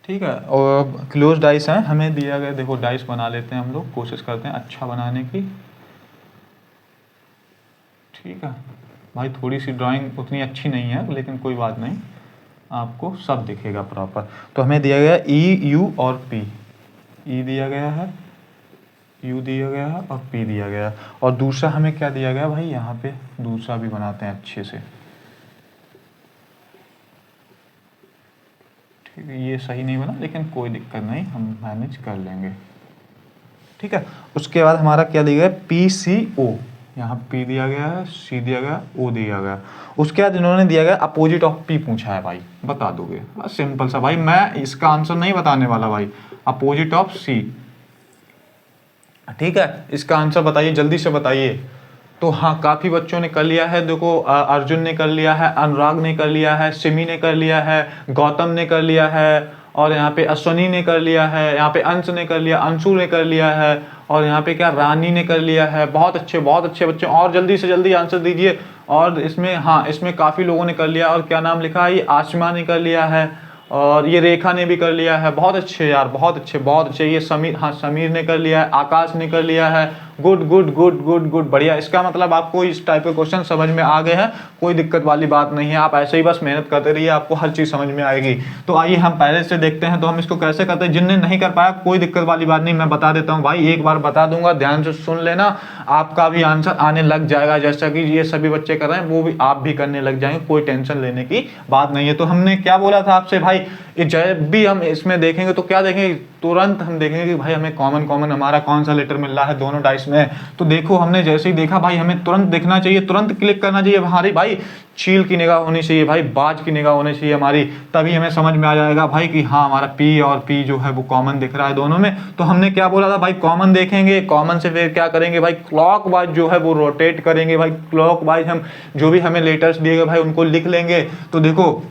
ठीक है, और क्लोज डाइस है हमें दिया गया। देखो डाइस बना लेते हैं हम लोग, कोशिश करते हैं अच्छा बनाने की। ठीक है भाई, थोड़ी सी ड्राइंग उतनी अच्छी नहीं है लेकिन कोई बात नहीं, आपको सब दिखेगा प्रॉपर। तो हमें दिया गया E, U और P। E दिया गया है, U दिया गया है और P दिया गया है। और दूसरा हमें क्या दिया गया भाई, यहाँ पे दूसरा भी बनाते हैं अच्छे से। ठीक है, ये सही नहीं बना लेकिन कोई दिक्कत नहीं, हम मैनेज कर लेंगे। ठीक है, उसके बाद हमारा क्या दिया गया, PCO, यहाँ P दिया गया है, C दिया गया, O दिया गया। उसके बाद इन्होंने दिया गया अपोजिट ऑफ P पूछा है भाई, बता दोगे? बस सिंपल सा भाई, मैं इसका आंसर नहीं बताने वाला भाई, अपोजिट ऑफ C। ठीक है, इसका आंसर बताइए, जल्दी से बताइए। तो हाँ, काफ़ी बच्चों ने कर लिया है। देखो अर्जुन ने कर लिया है, अनुराग ने कर लिया है, सिमी ने कर लिया है, गौतम ने कर लिया है, और यहाँ पे अश्वनी ने कर लिया है, यहाँ पे अंश ने कर लिया, अंशु ने कर लिया है, और यहाँ पे क्या रानी ने कर लिया है। बहुत अच्छे बच्चे, और जल्दी से जल्दी आंसर दीजिए। और इसमें हाँ, इसमें काफ़ी लोगों ने कर लिया। और क्या नाम लिखा है, ये आसमा ने कर लिया है, और ये रेखा ने भी कर लिया है। बहुत अच्छे यार, बहुत अच्छे। ये समीर, हाँ समीर ने कर लिया है, आकाश ने कर लिया है। गुड, बढ़िया। इसका मतलब आपको इस टाइप के क्वेश्चन समझ में आ गए हैं, कोई दिक्कत वाली बात नहीं है। आप ऐसे ही बस मेहनत करते रहिए, आपको हर चीज़ समझ में आएगी। तो आइए हम पहले से देखते हैं, तो हम इसको कैसे करते हैं। जिनने नहीं कर पाया कोई दिक्कत वाली बात नहीं, मैं बता देता हूँ भाई, एक बार बता दूंगा, ध्यान से सुन लेना, आपका भी आंसर आने लग जाएगा। जैसा कि ये सभी बच्चे कर रहे हैं वो भी आप भी करने लग जाएंगे, कोई टेंशन लेने की बात नहीं है। तो हमने क्या बोला था आपसे भाई, जब भी हम इसमें देखेंगे तो क्या देखेंगे, तुरंत हम देखेंगे कि भाई हमें कॉमन हमारा कौन सा लेटर मिल रहा है दोनों डाइस में। तो देखो हमने जैसे ही देखा भाई, हमें तुरंत देखना चाहिए, तुरंत क्लिक करना चाहिए। हमारी भाई चील की निगाह होनी चाहिए, भाई बाज की निगाह होनी चाहिए हमारी, तभी हमें समझ में आ जाएगा भाई कि हाँ हमारा P और P जो है वो कॉमन दिख रहा है दोनों में। तो हमने क्या बोला था भाई, कॉमन देखेंगे, कॉमन से फिर क्या करेंगे भाई, क्लॉक वाइज जो है वो रोटेट करेंगे भाई। क्लॉक वाइज हम जो भी हमें लेटर्स दिए गए भाई उनको लिख लेंगे। तो देखो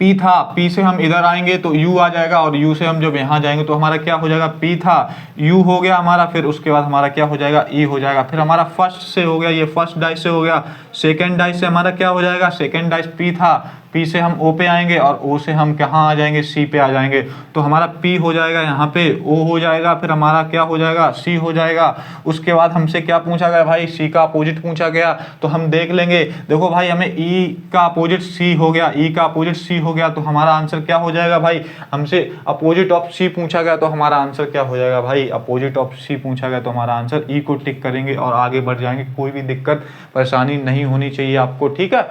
P था, P से हम इधर आएंगे तो U आ जाएगा, और U से हम जब यहाँ जाएंगे तो हमारा क्या हो जाएगा, P था, U हो गया हमारा, फिर उसके बाद हमारा क्या हो जाएगा, E हो जाएगा। फिर हमारा फर्स्ट से हो गया, ये फर्स्ट डाइस से हो गया, सेकेंड डाइस से हमारा क्या हो जाएगा, सेकेंड डाइस P था, P से हम O पे आएंगे और O से हम कहाँ आ जाएंगे, C पे आ जाएंगे। तो हमारा P हो जाएगा यहाँ पे, O हो जाएगा, फिर हमारा क्या हो जाएगा, C हो जाएगा। उसके बाद हमसे क्या पूछा गया भाई, C का अपोजिट पूछा गया, तो हम देख लेंगे। देखो भाई हमें E का अपोजिट C हो गया, E का अपोजिट C हो गया, तो हमारा आंसर क्या हो जाएगा भाई, हमसे अपोजिट ऑफ C पूछा गया तो हमारा आंसर क्या हो जाएगा भाई, अपोजिट ऑफ C पूछा गया तो हमारा आंसर E को टिक करेंगे और आगे बढ़ जाएंगे। कोई भी दिक्कत परेशानी नहीं होनी चाहिए आपको, ठीक है।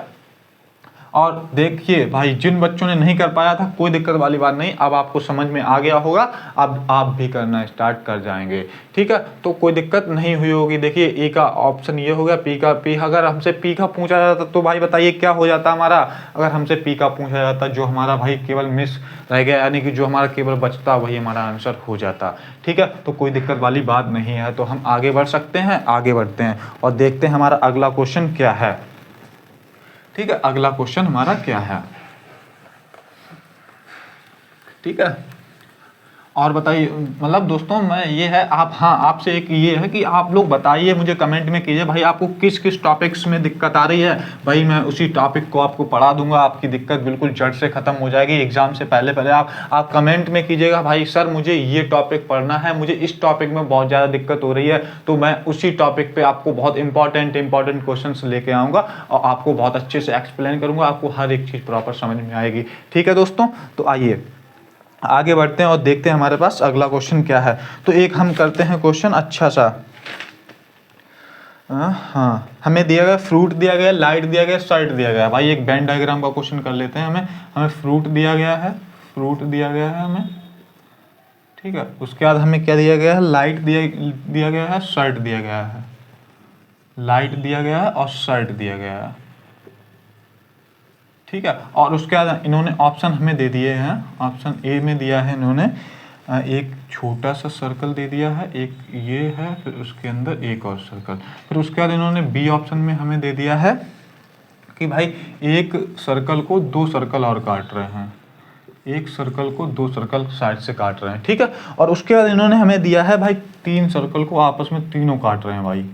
और देखिए भाई जिन बच्चों ने नहीं कर पाया था, कोई दिक्कत वाली बात नहीं, अब आपको समझ में आ गया होगा, अब आप भी करना स्टार्ट कर जाएंगे, ठीक है। तो कोई दिक्कत नहीं हुई होगी। देखिए ए का ऑप्शन ये हो गया, पी अगर हमसे पी का पूछा जाता तो भाई बताइए क्या हो जाता हमारा, अगर हमसे पी का पूछा जाता, जो हमारा भाई केवल मिस रह गया, यानी कि जो हमारा केवल बचता वही हमारा आंसर हो जाता, ठीक है। तो कोई दिक्कत वाली बात नहीं है। तो हम आगे बढ़ सकते हैं, आगे बढ़ते हैं और देखते हैं हमारा अगला क्वेश्चन क्या है, ठीक है। अगला क्वेश्चन हमारा क्या है, ठीक है। और बताइए, मतलब दोस्तों मैं ये है, आप हाँ आपसे एक ये है कि आप लोग बताइए, मुझे कमेंट में कीजिए भाई आपको किस किस टॉपिक्स में दिक्कत आ रही है, भाई मैं उसी टॉपिक को आपको पढ़ा दूंगा, आपकी दिक्कत बिल्कुल जड़ से खत्म हो जाएगी। एग्जाम से पहले पहले आप कमेंट में कीजिएगा भाई सर मुझे ये टॉपिक पढ़ना है, मुझे इस टॉपिक में बहुत ज़्यादा दिक्कत हो रही है, तो मैं उसी टॉपिक पर आपको बहुत इंपॉर्टेंट क्वेश्चन लेके आऊँगा और आपको बहुत अच्छे से एक्सप्लेन करूँगा, आपको हर एक चीज़ प्रॉपर समझ में आएगी, ठीक है दोस्तों। तो आइए आगे बढ़ते हैं और देखते हैं हमारे पास अगला क्वेश्चन क्या है। तो एक हम करते हैं क्वेश्चन अच्छा सा, हाँ हमें दिया गया फ्रूट दिया गया, लाइट दिया गया, शर्ट दिया गया। भाई एक वेन डायग्राम का क्वेश्चन कर लेते हैं। हमें फ्रूट दिया गया है, फ्रूट दिया गया है हमें, ठीक है। उसके बाद हमें क्या दिया गया है, लाइट दिया गया है, शर्ट दिया गया है, लाइट दिया गया है और शर्ट दिया गया है, ठीक है। और उसके बाद इन्होंने ऑप्शन हमें दे दिए हैं, ऑप्शन ए में दिया है इन्होंने एक छोटा सा सर्कल दे दिया है, एक ये है, फिर उसके अंदर एक और सर्कल, फिर उसके बाद इन्होंने बी ऑप्शन में हमें दे दिया है कि भाई एक सर्कल को दो सर्कल और काट रहे हैं, एक सर्कल को दो सर्कल साइड से काट रहे हैं, ठीक है। और उसके बाद इन्होंने हमें दिया है भाई तीन सर्कल को आपस में तीनों काट रहे हैं। भाई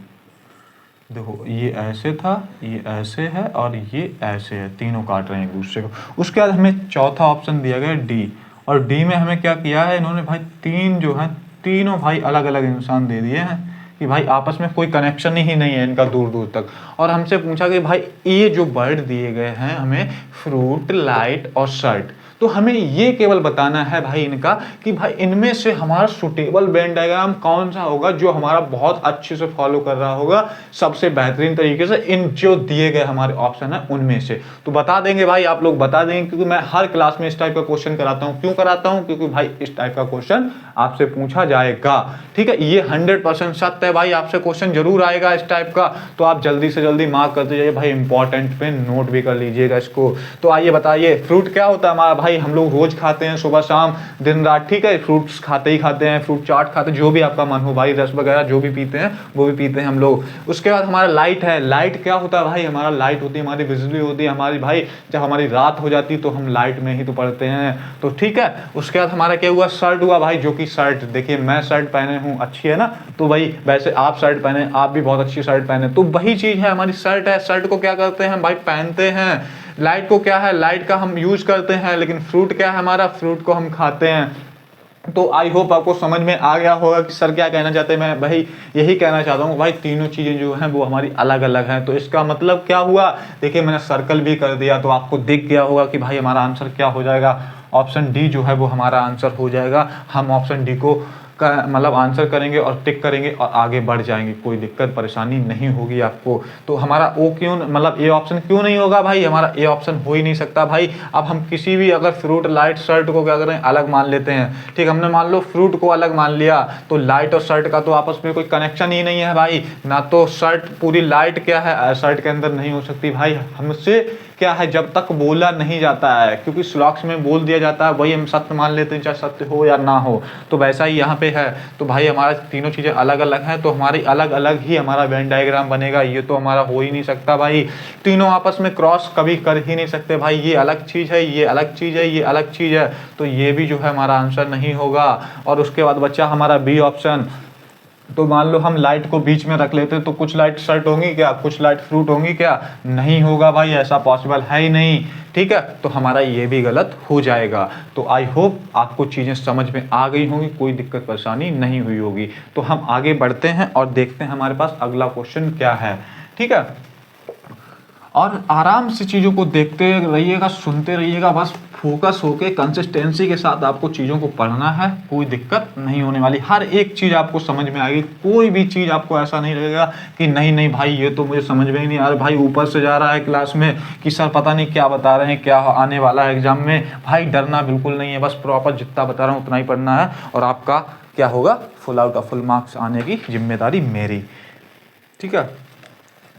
देखो ये ऐसे था, ये ऐसे है और ये ऐसे है, तीनों काट रहे हैं एक दूसरे को। उसके बाद हमें चौथा ऑप्शन दिया गया डी, और डी में हमें क्या किया है इन्होंने भाई तीन जो है तीनों भाई अलग अलग इंसान दे दिए हैं कि भाई आपस में कोई कनेक्शन ही नहीं है इनका दूर दूर तक। और हमसे पूछा कि भाई ये जो वर्ड दिए गए हैं हमें फ्रूट, लाइट और शर्ट, तो हमें ये केवल बताना है भाई इनका कि भाई इनमें से हमारा सुटेबल वेन डायग्राम कौन सा होगा जो हमारा बहुत अच्छे से फॉलो कर रहा होगा सबसे बेहतरीन तरीके से इन जो दिए गए हमारे ऑप्शन है उनमें से। तो बता देंगे भाई, आप लोग बता देंगे, क्योंकि मैं हर क्लास में इस टाइप का क्वेश्चन कराता हूँ। क्यों कराता हूँ? क्योंकि भाई इस टाइप का क्वेश्चन आपसे पूछा जाएगा, ठीक है। ये 100% सत्य है भाई, आपसे क्वेश्चन जरूर आएगा इस टाइप का, तो आप जल्दी से जल्दी मार्क करते जाइए भाई, इंपॉर्टेंट पे नोट भी कर लीजिएगा इसको। तो आइए बताइए फ्रूट क्या होता है हमारा, भाई हम लोग रोज खाते हैं सुबह शाम दिन रात, ठीक है। फ्रूट्स खाते ही खाते हैं, फ्रूट चाट खाते हैं, जो भी आपका मन हो भाई, रस वगैरह जो भी पीते हैं वो भी पीते हैं हम लोग। उसके बाद हमारा लाइट है, लाइट क्या होता है भाई, हमारा लाइट होती है, हमारी बिजली होती है हमारी भाई, जब हमारी रात हो जाती है तो हम लाइट में ही तो पढ़ते हैं, तो ठीक है। उसके बाद हमारा क्या हुआ, शर्ट हुआ भाई, जो कि शर्ट देखिए मैं शर्ट पहने हूँ, अच्छी है ना, तो भाई वैसे आप शर्ट पहने, आप भी बहुत अच्छी शर्ट पहने, तो वही चीज है हमारी शर्ट है। शर्ट को क्या करते हैं भाई, पहनते हैं। लाइट को क्या है, लाइट का हम यूज करते हैं, लेकिन फ्रूट क्या है हमारा, फ्रूट को हम खाते हैं। तो आई होप आपको समझ में आ गया होगा कि सर क्या कहना चाहते हैं। मैं भाई यही कहना चाहता हूँ भाई, तीनों चीजें जो हैं वो हमारी अलग अलग हैं। तो इसका मतलब क्या हुआ, देखिए मैंने सर्कल भी कर दिया, तो आपको दिख गया होगा कि भाई हमारा आंसर क्या हो जाएगा, ऑप्शन डी जो है वो हमारा आंसर हो जाएगा। हम ऑप्शन डी को मतलब आंसर करेंगे और टिक करेंगे और आगे बढ़ जाएंगे, कोई दिक्कत परेशानी नहीं होगी आपको। तो हमारा ओ क्यों, मतलब ए ऑप्शन क्यों नहीं होगा भाई, हमारा ए ऑप्शन हो ही नहीं सकता भाई। अब हम किसी भी अगर फ्रूट, लाइट, शर्ट को क्या करें, अलग मान लेते हैं, ठीक, हमने मान लो फ्रूट को अलग मान लिया, तो लाइट और शर्ट का तो आपस में कोई कनेक्शन ही नहीं है भाई, ना तो शर्ट पूरी लाइट क्या है शर्ट के अंदर नहीं हो सकती भाई। हमसे क्या है, जब तक बोला नहीं जाता है, क्योंकि श्लोक्स में बोल दिया जाता है वही हम सत्य मान लेते हैं, चाहे सत्य हो या ना हो, तो वैसा ही यहाँ पे है। तो भाई हमारा तीनों चीजें अलग अलग हैं, तो हमारी अलग अलग ही हमारा वेन डायग्राम बनेगा, ये तो हमारा हो ही नहीं सकता भाई। तीनों आपस में क्रॉस कभी कर ही नहीं सकते भाई, ये अलग चीज है, ये अलग चीज है, ये अलग चीज है, तो ये भी जो है हमारा आंसर नहीं होगा। और उसके बाद बच्चा हमारा बी ऑप्शन, तो मान लो हम लाइट को बीच में रख लेते तो कुछ लाइट शर्ट होंगी क्या, कुछ लाइट फ्रूट होंगी क्या, नहीं होगा भाई, ऐसा पॉसिबल है ही नहीं। ठीक है, तो हमारा ये भी गलत हो जाएगा। तो आई होप आपको चीज़ें समझ में आ गई होंगी, कोई दिक्कत परेशानी नहीं हुई होगी। तो हम आगे बढ़ते हैं और देखते हैं हमारे पास अगला क्वेश्चन क्या है। ठीक है, और आराम से चीज़ों को देखते रहिएगा, सुनते रहिएगा, बस फोकस होके कंसिस्टेंसी के साथ आपको चीज़ों को पढ़ना है, कोई दिक्कत नहीं होने वाली, हर एक चीज़ आपको समझ में आएगी। कोई भी चीज़ आपको ऐसा नहीं लगेगा कि नहीं नहीं भाई ये तो मुझे समझ में ही नहीं आ रहा, भाई ऊपर से जा रहा है क्लास में कि सर पता नहीं क्या बता रहे हैं, क्या आने वाला है एग्जाम में। भाई डरना बिल्कुल नहीं है, बस प्रॉपर जितना बता रहा हूँ उतना ही पढ़ना है, और आपका क्या होगा, full out of full marks आने की जिम्मेदारी मेरी। ठीक है,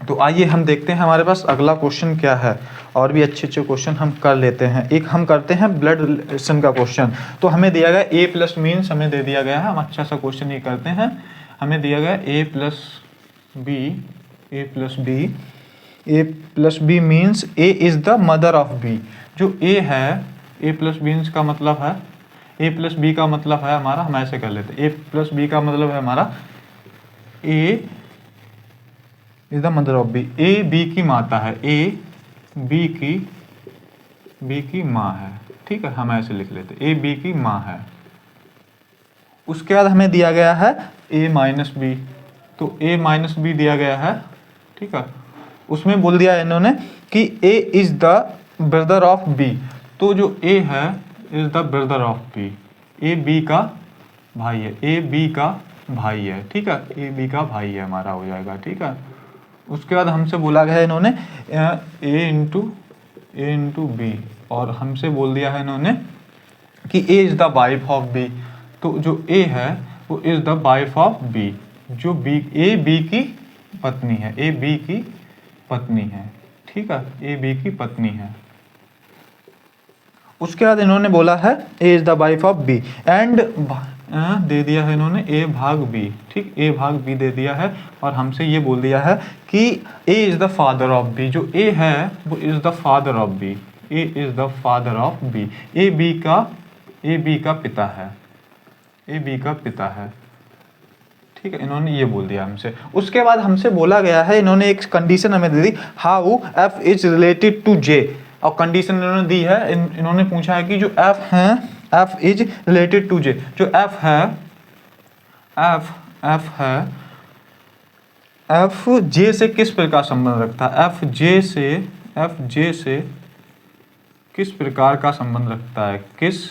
तो आइए हम देखते हैं हमारे पास अगला क्वेश्चन क्या है, और भी अच्छे अच्छे क्वेश्चन हम कर लेते हैं। एक हम करते हैं ब्लड रिलेशन का क्वेश्चन। तो हमें दिया गया ए प्लस मीन्स हमें दे दिया गया है, हम अच्छा सा क्वेश्चन ये करते हैं। हमें दिया गया A plus B means A is the mother of B. जो ए है, ए प्लस मीन्स का मतलब है, ए प्लस बी का मतलब है हमारा, हम ऐसे कर लेते हैं, ए प्लस बी का मतलब है हमारा A is the mother of B, A B की माता है, ए बी की माँ है। ठीक है, हम ऐसे लिख लेते, ए बी की माँ है। उसके बाद हमें दिया गया है ए माइनस बी, तो ए माइनस बी दिया गया है। ठीक है, उसमें बोल दिया है इन्होंने कि A is the brother of B, तो जो ए है is the brother of B, A B का भाई है, ए बी का भाई है। ठीक है, ए बी का भाई है हमारा हो जाएगा। ठीक है, उसके बाद हमसे बोला गया है इन्होंने ए इंटू बी, और हमसे बोल दिया है इन्होंने कि A is the wife of B, तो जो ए है वो is the wife of B, जो बी ए बी की पत्नी है, ए बी की पत्नी है। ठीक है, ए बी की पत्नी है। उसके बाद इन्होंने बोला है A is the wife of B and दे दिया है इन्होंने ए भाग बी। ठीक, ए भाग बी दे दिया है, और हमसे ये बोल दिया है कि A is the father of B, जो ए है वो is the father of B, A is the father of B, A B का पिता है, ए बी का पिता है। ठीक है, इन्होंने ये बोल दिया हमसे। उसके बाद हमसे बोला गया है, इन्होंने एक कंडीशन हमें दे दी, how F is related to J, और कंडीशन इन्होंने दी है, इन्होंने पूछा है कि जो एफ है, एफ इज रिलेटेड टू जे, जो एफ है, एफ जे से किस प्रकार संबंध रखता है, एफ जे से किस प्रकार का संबंध रखता है, किस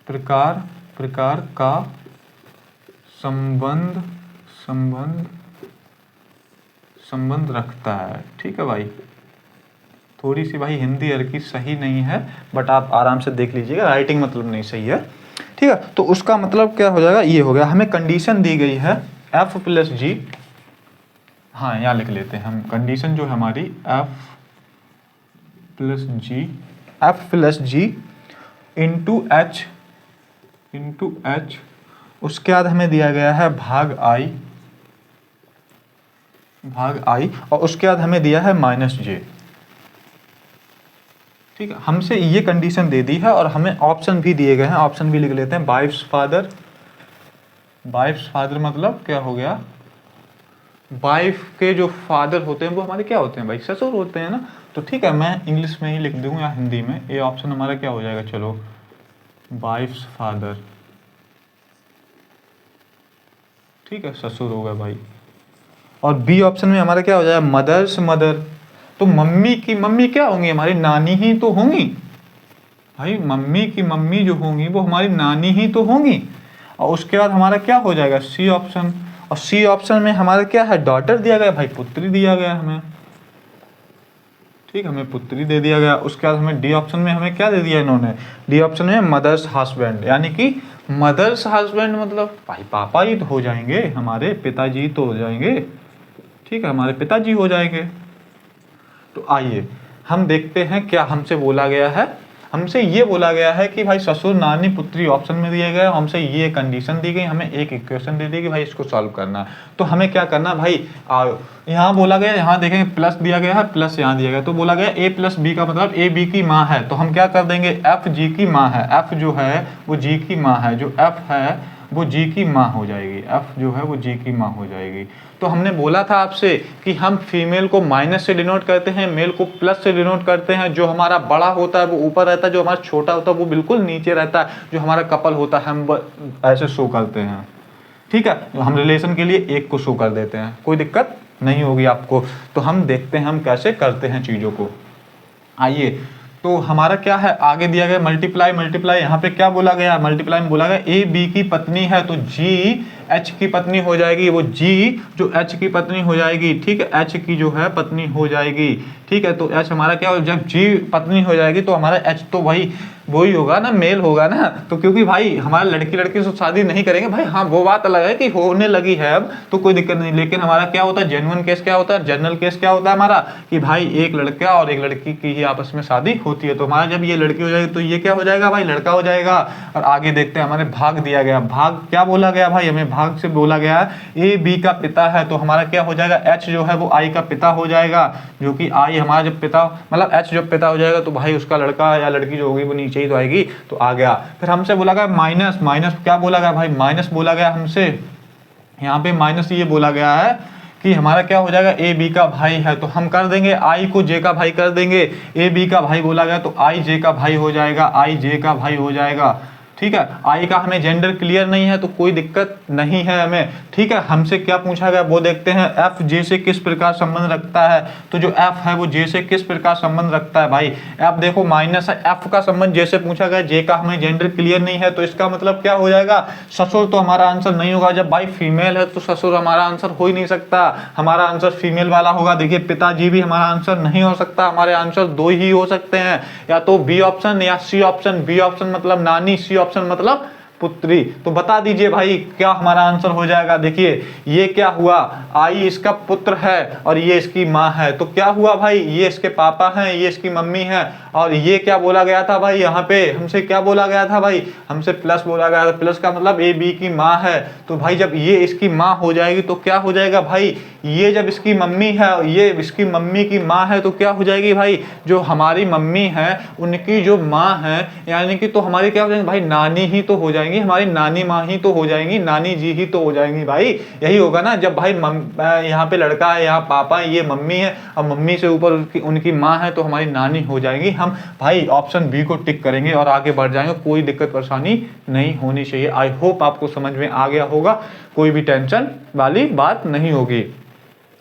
प्रकार का संबंध रखता है। ठीक है भाई, थोड़ी सी भाई हिंदी की सही नहीं है, बट आप आराम से देख लीजिएगा, राइटिंग मतलब नहीं सही है। ठीक है, तो उसका मतलब क्या हो जाएगा, ये हो गया। हमें कंडीशन दी गई है एफ प्लस जी, हाँ यहाँ लिख लेते हैं हम, कंडीशन जो है हमारी एफ प्लस जी इंटू एच, उसके बाद हमें दिया गया है भाग आई, और उसके बाद हमें दिया है माइनस जे। ठीक है, हमसे ये कंडीशन दे दी है, और हमें ऑप्शन भी दिए गए हैं, ऑप्शन भी लिख लेते हैं। वाइफ्स फादर मतलब क्या हो गया, वाइफ के जो फादर होते हैं वो हमारे क्या होते हैं भाई, ससुर होते हैं ना। तो ठीक है, मैं इंग्लिश में ही लिख दूँ या हिंदी में, ये ऑप्शन हमारा क्या हो जाएगा, चलो वाइफ्स फादर। ठीक है, ससुर होगा भाई। और बी ऑप्शन में हमारा क्या हो जाएगा, मदर्स मदर, तो मम्मी की मम्मी क्या होंगी, हमारी नानी ही तो होंगी भाई, मम्मी की मम्मी जो होंगी वो हमारी नानी ही तो होंगी। और उसके बाद हमारा क्या हो जाएगा, सी ऑप्शन, और सी ऑप्शन में हमारा क्या है, डॉटर दिया गया भाई, पुत्री दिया गया हमें। ठीक है, हमें पुत्री दे दिया गया। उसके बाद हमें डी ऑप्शन में हमें क्या दे दिया इन्होंने, डी ऑप्शन में मदर्स हस्बैंड, यानी कि मदर्स हस्बैंड मतलब भाई पापा ही तो हो जाएंगे, हमारे पिताजी तो हो जाएंगे। ठीक है, हमारे पिताजी हो जाएंगे। तो आइए हम देखते हैं क्या हमसे बोला गया है। हमसे ये बोला गया है कि भाई ससुर नानी पुत्री ऑप्शन में दिया गया, हमसे ये कंडीशन दी गई, हमें एक इक्वेशन दे दी कि भाई इसको सॉल्व करना है। तो हमें क्या करना है भाई, यहाँ बोला गया, यहाँ देखेंगे प्लस दिया गया है, प्लस यहाँ दिया गया, तो बोला गया ए प्लस बी का मतलब ए बी की माँ है, तो हम क्या कर देंगे, एफ जी की माँ है, एफ जो है वो जी की माँ है, जो एफ है वो जी की माँ हो जाएगी, एफ जो है वो जी की माँ हो जाएगी। तो हमने बोला था आपसे कि हम फीमेल को माइनस से डिनोट करते हैं, मेल को प्लस से डिनोट करते हैं। जो हमारा बड़ा होता है वो ऊपर रहता है, जो हमारा छोटा होता है वो बिल्कुल नीचे रहता है। जो हमारा कपल होता है हम ऐसे शो करते हैं, ठीक है। हम रिलेशन के लिए एक को शो कर देते हैं, कोई दिक्कत नहीं होगी आपको। तो हम देखते हैं हम कैसे करते हैं चीज़ों को। आइए, तो हमारा क्या है, आगे दिया गया मल्टीप्लाई। मल्टीप्लाई यहाँ पे क्या बोला गया, मल्टीप्लाई में बोला गया ए बी की पत्नी है तो जी एच की पत्नी हो जाएगी। वो जी जो एच की पत्नी हो जाएगी, ठीक है, एच की जो है पत्नी हो जाएगी, ठीक है। तो एच हमारा क्या हो, जब जी पत्नी हो जाएगी तो हमारा एच तो वही होगा ना, मेल होगा ना। तो क्योंकि भाई हमारा लड़की से शादी नहीं करेंगे भाई, हाँ वो बात अलग है कि होने लगी है अब तो कोई दिक्कत नहीं। लेकिन हमारा क्या होता है, जेन्युइन केस क्या होता है, जनरल केस क्या होता है हमारा, कि भाई एक लड़का और एक लड़की की ही आपस में शादी होती है। तो हमारा जब ये लड़की हो जाएगी तो ये क्या हो जाएगा भाई, लड़का हो जाएगा। और आगे देखते हैं, हमारे भाग दिया गया, भाग क्या बोला गया भाई, हमें भाग से बोला गया ए बी का पिता है तो हमारा क्या हो जाएगा, एच जो है वो आई का पिता हो जाएगा। जो कि आई हमारा जब पिता, मतलब एच जब पिता हो जाएगा तो भाई उसका लड़का या लड़की जो होगी वो नीचे ही तो आएगी। तो आ गया। फिर हमसे बोला गया माइनस, माइनस क्या बोला गया भाई, माइनस बोला गया हमसे, यहाँ पे माइनस ये बोला गया है कि हमारा क्या हो जाएगा, ए बी का भाई है तो हम कर देंगे आई को जे का भाई कर देंगे। ए बी का भाई बोला गया तो आई जे का भाई हो जाएगा, आई जे का भाई हो जाएगा, ठीक है। आई का हमें जेंडर क्लियर नहीं है तो कोई दिक्कत नहीं है हमें, ठीक है। हमसे क्या पूछा गया वो देखते हैं, एफ जे से किस प्रकार संबंध रखता है। तो जो एफ है वो जे से किस प्रकार संबंध रखता है भाई, एफ देखो माइनस है, एफ का संबंध जे से पूछा गया, जे का हमें जेंडर क्लियर नहीं है तो इसका मतलब क्या हो जाएगा, ससुर तो हमारा आंसर नहीं होगा। जब भाई फीमेल है तो ससुर हमारा आंसर हो ही नहीं सकता, हमारा आंसर फीमेल वाला होगा। देखिए पिताजी भी हमारा आंसर नहीं हो सकता, हमारे आंसर दो ही हो सकते हैं, या तो बी ऑप्शन या सी ऑप्शन। बी ऑप्शन मतलब नानी, सी ऑप्शन मतलब पुत्री। तो बता दीजिए भाई क्या हमारा आंसर हो जाएगा। देखिए ये क्या हुआ, आई इसका पुत्र है और ये इसकी माँ है। तो क्या हुआ भाई, ये इसके पापा हैं, ये इसकी मम्मी है। और ये क्या बोला गया था भाई, यहाँ पे हमसे क्या बोला गया था भाई, हमसे प्लस बोला गया था। प्लस का मतलब ए बी की माँ है। तो भाई जब ये इसकी माँ हो जाएगी तो क्या हो जाएगा भाई, ये जब इसकी मम्मी है और ये इसकी मम्मी की माँ है तो क्या हो जाएगी भाई, जो हमारी मम्मी है उनकी जो माँ है, यानी कि तो हमारी क्या हो जाएंगे भाई, नानी ही तो हो जाएंगी, हमारी नानी माँ ही तो हो जाएंगी, नानी जी ही तो हो जाएंगी भाई। यही होगा ना, जब भाई यहाँ पे लड़का है, यहाँ पापा है, ये मम्मी है और मम्मी से ऊपर उनकी माँ है तो हमारी नानी हो जाएंगी। हम भाई ऑप्शन बी को टिक करेंगे और आगे बढ़ जाएंगे, कोई दिक्कत परेशानी नहीं होनी चाहिए। आई होप आपको समझ में आ गया होगा, कोई भी टेंशन वाली बात नहीं होगी,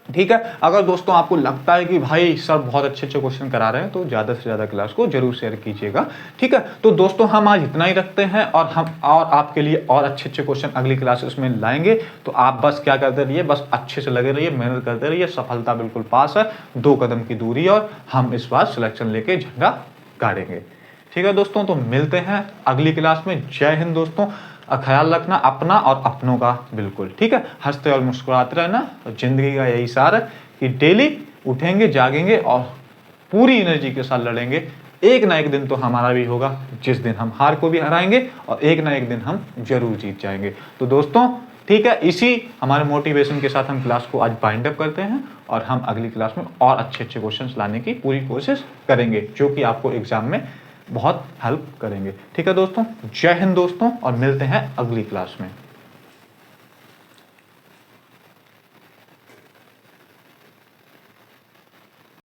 ठीक है। अगर दोस्तों आपको लगता है कि भाई सर बहुत अच्छे क्वेश्चन करा रहे हैं तो ज़्यादा से ज़्यादा क्लास को जरूर शेयर कीजिएगा, ठीक है। तो दोस्तों हम आज इतना ही रखते हैं और हम आपके लिए और अच्छे क्वेश्चन अगली क्लासेस में लाएंगे। तो आप बस क्या करते रहिए, बस अच्छे से लगे रहिए, मेहनत करते रहिए, सफलता बिल्कुल पास है, 2 कदम की दूरी और हम इस बार सिलेक्शन लेके झंडा गाड़ेंगे, ठीक है दोस्तों। तो मिलते हैं अगली क्लास में। जय हिंद दोस्तों, ख्याल रखना अपना और अपनों का बिल्कुल, ठीक है। हंसते और मुस्कुराते रहना, और जिंदगी का यही सार है कि डेली उठेंगे, जागेंगे और पूरी एनर्जी के साथ लड़ेंगे। एक ना एक दिन तो हमारा भी होगा जिस दिन हम हार को भी हराएंगे और एक ना एक दिन हम जरूर जीत जाएंगे। तो दोस्तों ठीक है, इसी हमारे मोटिवेशन के साथ हम क्लास को आज बाइंड अप करते हैं और हम अगली क्लास में और अच्छे क्वेश्चंस लाने की पूरी कोशिश करेंगे जो कि आपको एग्जाम में बहुत हेल्प करेंगे, ठीक है दोस्तों। जय हिंद दोस्तों, और मिलते हैं अगली क्लास में।